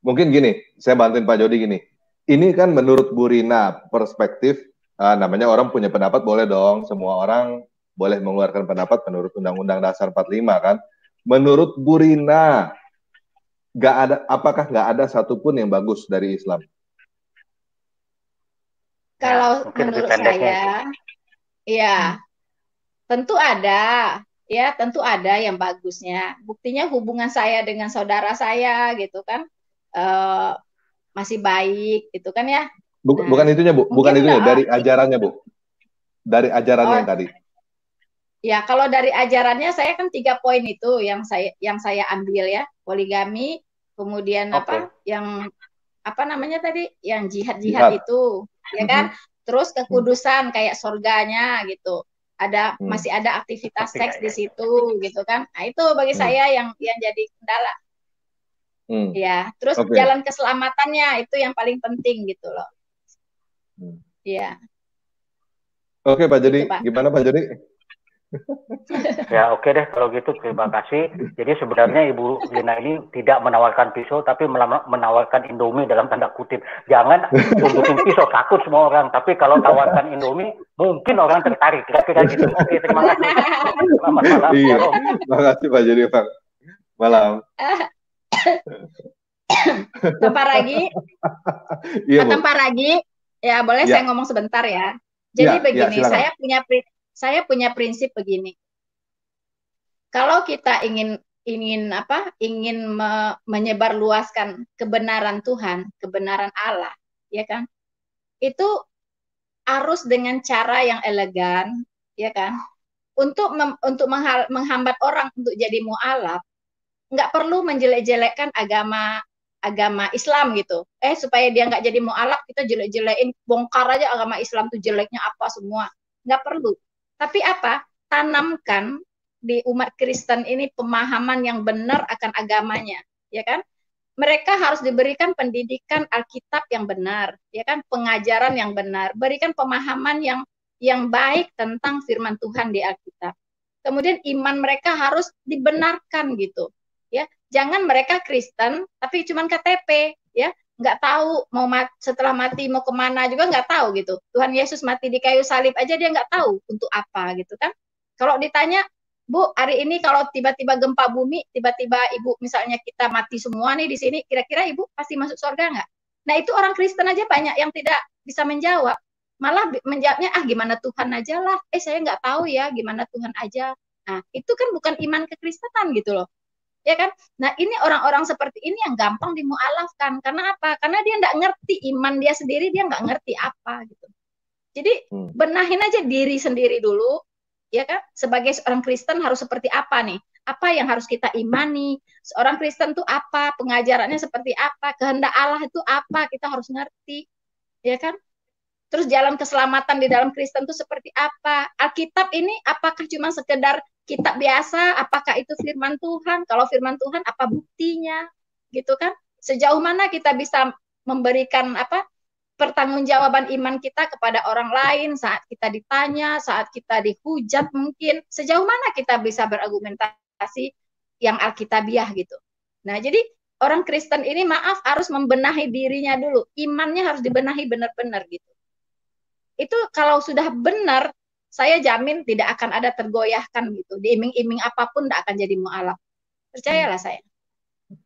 mungkin gini, saya bantuin Pak Jody gini. Ini kan menurut Bu Rina perspektif, namanya orang punya pendapat boleh dong, semua orang boleh mengeluarkan pendapat menurut Undang-Undang Dasar 45 kan. Menurut Bu Rina, apakah nggak ada satupun yang bagus dari Islam? Kalau menurut saya, ya, tentu ada yang bagusnya. Buktinya hubungan saya dengan saudara saya gitu kan masih baik gitu kan ya. Bukan itunya Bu, bukan itunya, dari ajarannya Bu, dari ajarannya yang tadi. Ya kalau dari ajarannya saya kan 3 poin itu yang saya ambil ya, poligami, kemudian yang namanya tadi, yang jihad itu, ya kan. Terus kekudusan kayak surganya gitu. Masih ada aktivitas seks di situ gitu kan. Nah, itu bagi saya yang jadi kendala. Ya, terus jalan keselamatannya itu yang paling penting gitu loh. Iya. Oke, Pak Jody, gimana Pak Jody? Ya oke deh kalau gitu, terima kasih. Jadi sebenarnya Ibu Rina ini tidak menawarkan pisau tapi menawarkan Indomie dalam tanda kutip. Jangan tunjukin pisau, takut semua orang. Tapi kalau tawarkan Indomie mungkin orang tertarik. Kira-kira gitu. Oke, terima kasih. Selamat malam. Iya. Terima kasih Pak Jody, Pak. Malam. Tanpa ragi, Iya, Bu. tanpa ragi, ya boleh Ya. saya ngomong sebentar ya. Jadi Ya, begini, silakan. saya punya prinsip begini. Kalau kita ingin menyebarluaskan kebenaran Tuhan, kebenaran Allah, ya kan? Itu harus dengan cara yang elegan, ya kan? Untuk menghambat orang untuk jadi mu'alaf, nggak perlu menjelek-jelekkan agama Islam gitu. Supaya dia nggak jadi mu'alaf, kita jelek-jelekin, bongkar aja agama Islam tuh jeleknya apa semua. Nggak perlu. Tapi apa? Tanamkan di umat Kristen ini pemahaman yang benar akan agamanya, ya kan? Mereka harus diberikan pendidikan Alkitab yang benar, ya kan? Pengajaran yang benar, berikan pemahaman yang baik tentang firman Tuhan di Alkitab. Kemudian iman mereka harus dibenarkan gitu. Ya, jangan mereka Kristen tapi cuman KTP, ya, nggak tahu mau setelah mati mau kemana juga nggak tahu gitu. Tuhan Yesus mati di kayu salib aja dia nggak tahu untuk apa gitu kan. Kalau ditanya, Bu, hari ini kalau tiba-tiba gempa bumi, tiba-tiba Ibu misalnya kita mati semua nih di sini, kira-kira Ibu pasti masuk surga nggak? Nah itu orang Kristen aja banyak yang tidak bisa menjawab. Malah menjawabnya, gimana Tuhan aja lah. Saya nggak tahu ya gimana Tuhan aja. Nah itu kan bukan iman kekristenan gitu loh. Ya kan? Nah ini orang-orang seperti ini yang gampang dimualafkan. Karena apa? Karena dia nggak ngerti iman dia sendiri, dia nggak ngerti apa gitu. Jadi benahin aja diri sendiri dulu, ya kan? Sebagai seorang Kristen harus seperti apa nih? Apa yang harus kita imani? Seorang Kristen itu apa? Pengajarannya seperti apa? Kehendak Allah itu apa? Kita harus ngerti, ya kan? Terus jalan keselamatan di dalam Kristen itu seperti apa? Alkitab ini apakah cuma sekedar kitab biasa? Apakah itu firman Tuhan? Kalau firman Tuhan, apa buktinya? Gitu kan? Sejauh mana kita bisa memberikan pertanggungjawaban iman kita kepada orang lain saat kita ditanya, saat kita dihujat mungkin. Sejauh mana kita bisa berargumentasi yang alkitabiah gitu. Nah, jadi orang Kristen ini harus membenahi dirinya dulu. Imannya harus dibenahi benar-benar gitu. Itu kalau sudah benar, saya jamin tidak akan ada tergoyahkan gitu. Diiming-iming apapun tidak akan jadi mu'alaf. Percayalah saya.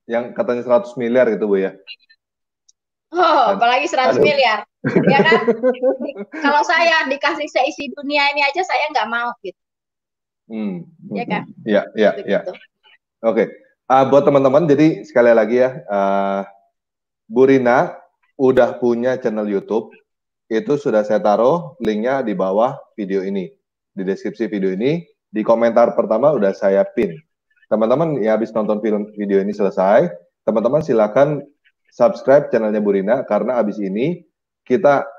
Yang katanya 100 miliar gitu, Bu ya? Apalagi 100 miliar. Ya kan? Kalau saya dikasih seisi dunia ini aja, saya nggak mau gitu. Ya kan? Ya. Oke. Buat teman-teman, jadi sekali lagi ya, Bu Rina udah punya channel YouTube. Itu sudah saya taruh linknya di bawah video ini, di deskripsi video ini, di komentar pertama udah saya pin. Teman-teman ya habis nonton video ini selesai, teman-teman silakan subscribe channelnya Bu Rina karena habis ini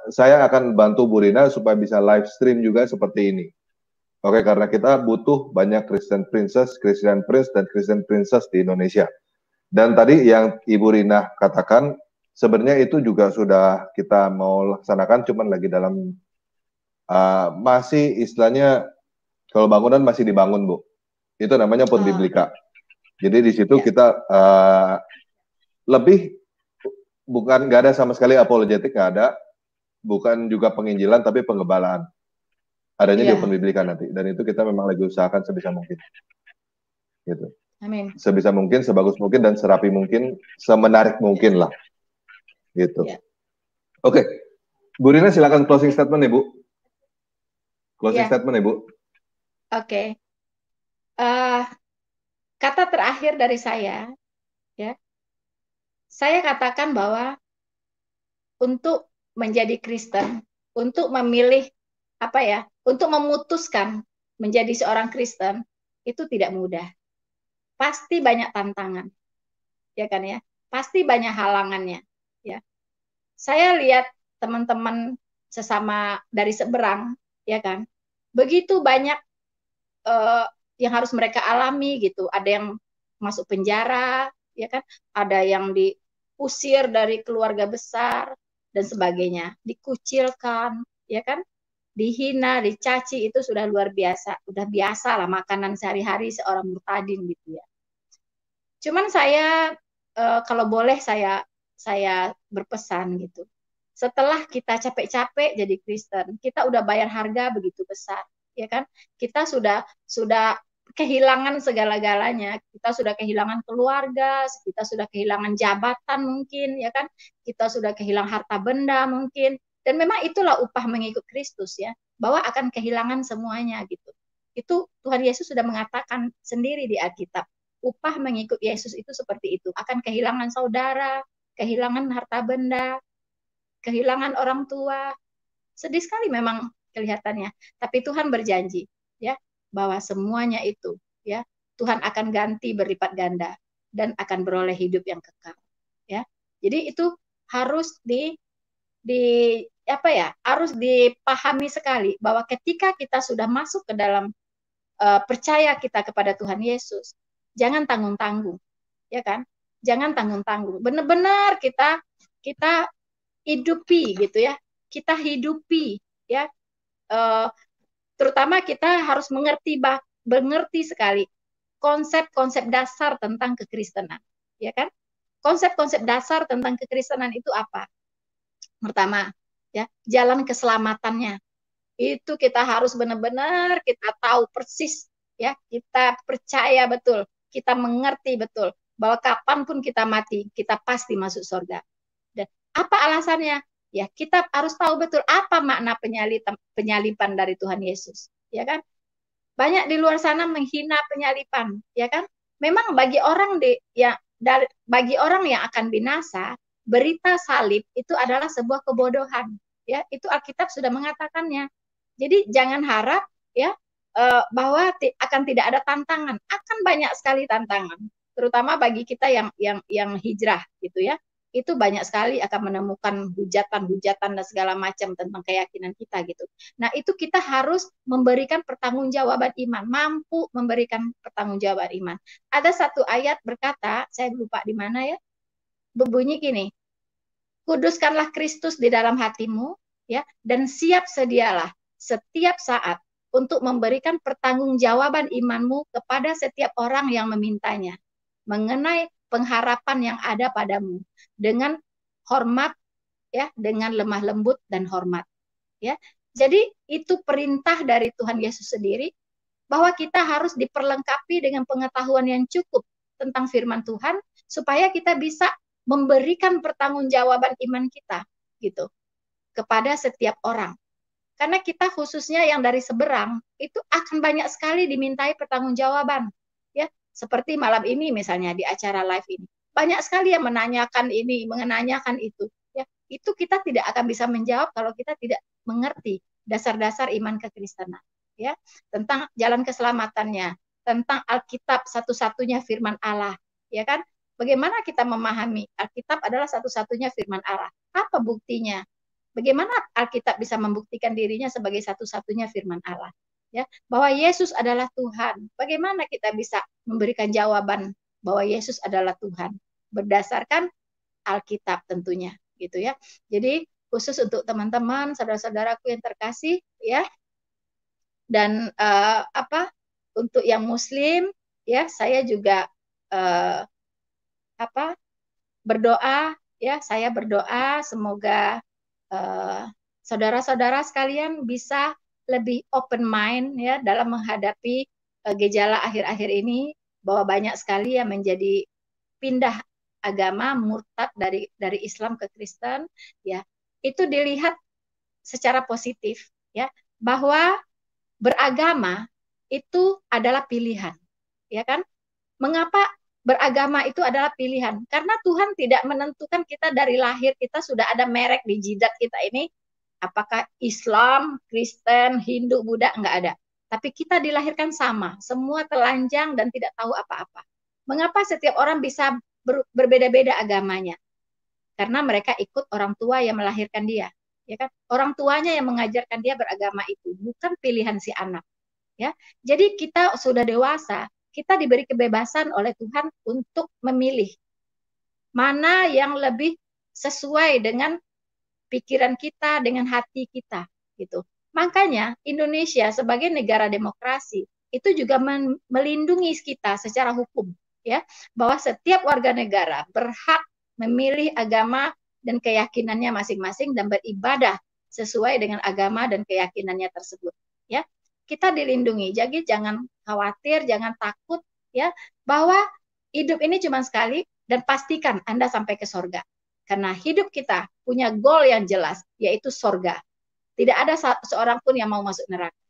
saya akan bantu Bu Rina supaya bisa live stream juga seperti ini. Oke, karena kita butuh banyak Christian Prince, dan Christian Princess di Indonesia. Dan tadi yang Ibu Rina katakan, sebenarnya itu juga sudah kita mau laksanakan, cuman lagi dalam masih istilahnya kalau bangunan masih dibangun, Bu. Itu namanya pun biblika. Jadi di situ kita lebih bukan nggak ada sama sekali apologetik, nggak ada, bukan juga penginjilan tapi penggebalaan. Adanya di pun biblika nanti. Dan itu kita memang lagi usahakan sebisa mungkin. Gitu. Amin. Sebisa mungkin, sebagus mungkin dan serapi mungkin, semenarik mungkin lah. Gitu. Oke. Bu Rina silakan closing statement ya, Bu. Closing statement ya, Bu. Oke. Kata terakhir dari saya, ya. Saya katakan bahwa untuk menjadi Kristen, untuk memilih untuk memutuskan menjadi seorang Kristen itu tidak mudah. Pasti banyak tantangan. Ya kan ya? Pasti banyak halangannya, ya. Saya lihat teman-teman sesama dari seberang, ya kan, begitu banyak yang harus mereka alami gitu. Ada yang masuk penjara, ya kan, ada yang diusir dari keluarga besar dan sebagainya, dikucilkan, ya kan, dihina, dicaci, itu sudah luar biasa, udah biasa lah makanan sehari-hari seorang murtadin gitu ya. Cuman saya kalau boleh saya berpesan gitu. Setelah kita capek-capek jadi Kristen, kita udah bayar harga begitu besar, ya kan? Kita sudah kehilangan segala-galanya. Kita sudah kehilangan keluarga, kita sudah kehilangan jabatan mungkin, ya kan? Kita sudah kehilangan harta benda mungkin. Dan memang itulah upah mengikut Kristus ya, bahwa akan kehilangan semuanya gitu. Itu Tuhan Yesus sudah mengatakan sendiri di Alkitab. Upah mengikut Yesus itu seperti itu. Akan kehilangan saudara, kehilangan harta benda, kehilangan orang tua. Sedih sekali memang kelihatannya. Tapi Tuhan berjanji ya, bahwa semuanya itu ya Tuhan akan ganti berlipat ganda dan akan beroleh hidup yang kekal ya. Jadi itu harus harus dipahami sekali bahwa ketika kita sudah masuk ke dalam percaya kita kepada Tuhan Yesus, jangan tanggung-tanggung ya kan, jangan tanggung-tanggung, benar-benar kita hidupi gitu ya, kita hidupi ya. Terutama kita harus mengerti sekali konsep-konsep dasar tentang kekristenan, ya kan? Konsep-konsep dasar tentang kekristenan itu apa? Pertama, ya, jalan keselamatannya. Itu kita harus benar-benar kita tahu persis, ya, kita percaya betul, kita mengerti betul bahwa kapanpun kita mati, kita pasti masuk surga. Dan apa alasannya? Ya, kita harus tahu betul apa makna penyalipan dari Tuhan Yesus, ya kan? Banyak di luar sana menghina penyalipan, ya kan? Memang bagi orang bagi orang yang akan binasa, berita salib itu adalah sebuah kebodohan, ya. Itu Alkitab sudah mengatakannya. Jadi jangan harap ya bahwa akan tidak ada tantangan, akan banyak sekali tantangan, terutama bagi kita yang hijrah gitu ya. Itu banyak sekali akan menemukan hujatan-hujatan dan segala macam tentang keyakinan kita gitu. Nah, itu kita harus memberikan pertanggungjawaban iman, mampu memberikan pertanggungjawaban iman. Ada satu ayat berkata, saya lupa di mana ya, berbunyi gini, kuduskanlah Kristus di dalam hatimu, ya, dan siap sedialah setiap saat untuk memberikan pertanggungjawaban imanmu kepada setiap orang yang memintanya, mengenai pengharapan yang ada padamu, dengan hormat ya, dengan lemah lembut dan hormat ya. Jadi itu perintah dari Tuhan Yesus sendiri bahwa kita harus diperlengkapi dengan pengetahuan yang cukup tentang firman Tuhan supaya kita bisa memberikan pertanggungjawaban iman kita gitu kepada setiap orang. Karena kita khususnya yang dari seberang itu akan banyak sekali dimintai pertanggungjawaban ya. Seperti malam ini misalnya di acara live ini. Banyak sekali yang menanyakan ini, menanyakan itu. Ya, itu kita tidak akan bisa menjawab kalau kita tidak mengerti dasar-dasar iman kekristenan. Ya, tentang jalan keselamatannya, tentang Alkitab satu-satunya firman Allah. Ya kan? Bagaimana kita memahami Alkitab adalah satu-satunya firman Allah? Apa buktinya? Bagaimana Alkitab bisa membuktikan dirinya sebagai satu-satunya firman Allah? Ya, bahwa Yesus adalah Tuhan. Bagaimana kita bisa memberikan jawaban bahwa Yesus adalah Tuhan? Berdasarkan Alkitab tentunya, gitu ya. Jadi khusus untuk teman-teman, saudara-saudaraku yang terkasih, ya. Dan untuk yang Muslim, ya, saya juga berdoa, ya, saya berdoa semoga saudara-saudara sekalian bisa lebih open mind ya dalam menghadapi gejala akhir-akhir ini, bahwa banyak sekali yang menjadi pindah agama, murtad dari Islam ke Kristen ya. Itu dilihat secara positif ya, bahwa beragama itu adalah pilihan. Ya kan? Mengapa beragama itu adalah pilihan? Karena Tuhan tidak menentukan kita dari lahir kita sudah ada merek di jidat kita ini. Apakah Islam, Kristen, Hindu, Buddha, enggak ada. Tapi kita dilahirkan sama, semua telanjang dan tidak tahu apa-apa. Mengapa setiap orang bisa berbeda-beda agamanya? Karena mereka ikut orang tua yang melahirkan dia, ya kan? Orang tuanya yang mengajarkan dia beragama itu, bukan pilihan si anak. Ya, jadi kita sudah dewasa, kita diberi kebebasan oleh Tuhan untuk memilih mana yang lebih sesuai dengan pikiran kita, dengan hati kita gitu. Makanya Indonesia sebagai negara demokrasi itu juga melindungi kita secara hukum ya, bahwa setiap warga negara berhak memilih agama dan keyakinannya masing-masing dan beribadah sesuai dengan agama dan keyakinannya tersebut ya. kita dilindungi. Jadi jangan khawatir, jangan takut ya, bahwa hidup ini cuma sekali, dan pastikan Anda sampai ke sorga. Karena hidup kita punya goal yang jelas, yaitu sorga. Tidak ada seorang pun yang mau masuk neraka.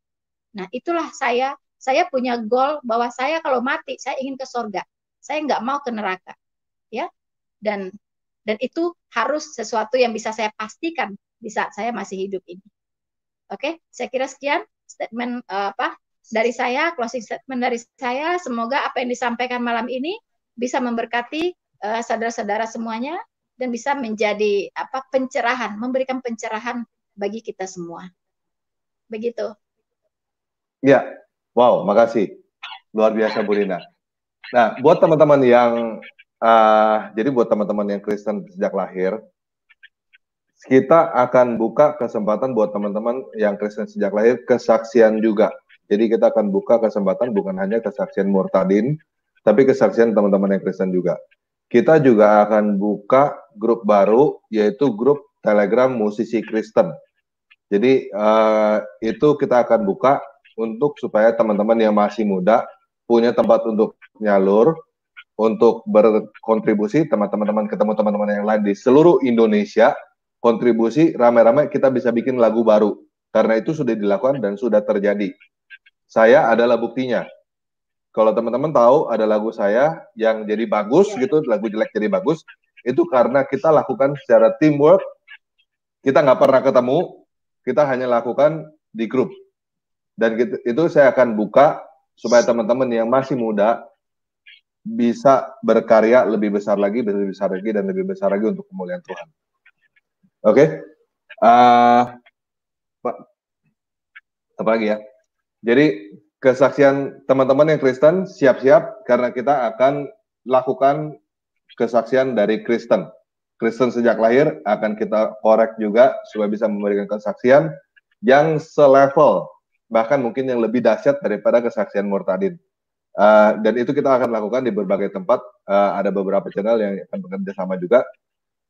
Nah, itulah saya punya goal bahwa saya kalau mati, saya ingin ke sorga. Saya nggak mau ke neraka. Ya, dan itu harus sesuatu yang bisa saya pastikan di saat saya masih hidup ini. Oke, saya kira sekian statement dari saya, closing statement dari saya. Semoga apa yang disampaikan malam ini bisa memberkati saudara-saudara semuanya dan bisa menjadi pencerahan, memberikan pencerahan bagi kita semua. Begitu. Ya, wow, makasih. Luar biasa Bu Rina. Nah, buat teman-teman yang jadi buat teman-teman yang Kristen sejak lahir, kita akan buka kesempatan buat teman-teman yang Kristen sejak lahir kesaksian juga. Jadi kita akan buka kesempatan bukan hanya kesaksian murtadin, tapi kesaksian teman-teman yang Kristen juga. Kita juga akan buka grup baru, yaitu grup Telegram Musisi Kristen. Jadi itu kita akan buka untuk supaya teman-teman yang masih muda punya tempat untuk nyalur, untuk berkontribusi, teman-teman ketemu teman-teman yang lain di seluruh Indonesia, kontribusi rame-rame kita bisa bikin lagu baru. Karena itu sudah dilakukan dan sudah terjadi. Saya adalah buktinya. Kalau teman-teman tahu ada lagu saya yang jadi bagus gitu, lagu jelek jadi bagus, itu karena kita lakukan secara teamwork. Kita nggak pernah ketemu, kita hanya lakukan di grup. Dan itu saya akan buka supaya teman-teman yang masih muda bisa berkarya lebih besar lagi, dan lebih besar lagi untuk kemuliaan Tuhan. Oke? Apa lagi ya? Jadi kesaksian teman-teman yang Kristen siap-siap karena kita akan lakukan kesaksian dari Kristen. Kristen sejak lahir akan kita korek juga supaya bisa memberikan kesaksian yang selevel, bahkan mungkin yang lebih dahsyat daripada kesaksian murtadin. Dan itu kita akan lakukan di berbagai tempat. Ada beberapa channel yang akan bekerja sama juga,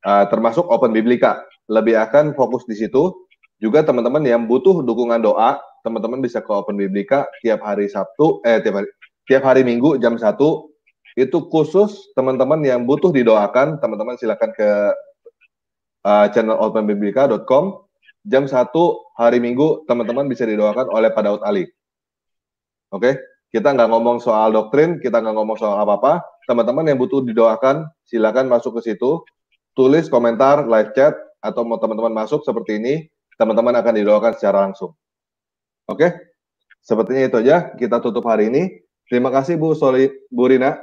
termasuk Open Biblika. Lebih akan fokus di situ. Juga teman-teman yang butuh dukungan doa, teman-teman bisa ke Open Biblika tiap hari tiap hari Minggu jam 1. Itu khusus teman-teman yang butuh didoakan. Teman-teman silakan ke channel openbiblika.com. Jam 1 hari Minggu teman-teman bisa didoakan oleh Pak Daud Ali. Oke? Kita nggak ngomong soal doktrin, kita nggak ngomong soal apa-apa. Teman-teman yang butuh didoakan, silakan masuk ke situ, tulis komentar, live chat, atau mau teman-teman masuk seperti ini, teman-teman akan didoakan secara langsung. Oke? Sepertinya itu aja, kita tutup hari ini. Terima kasih Bu Rina.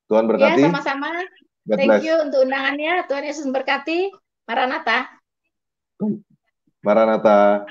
Tuhan berkati. Ya, sama-sama. Thank you untuk undangannya. Tuhan Yesus memberkati. Maranatha. Maranatha.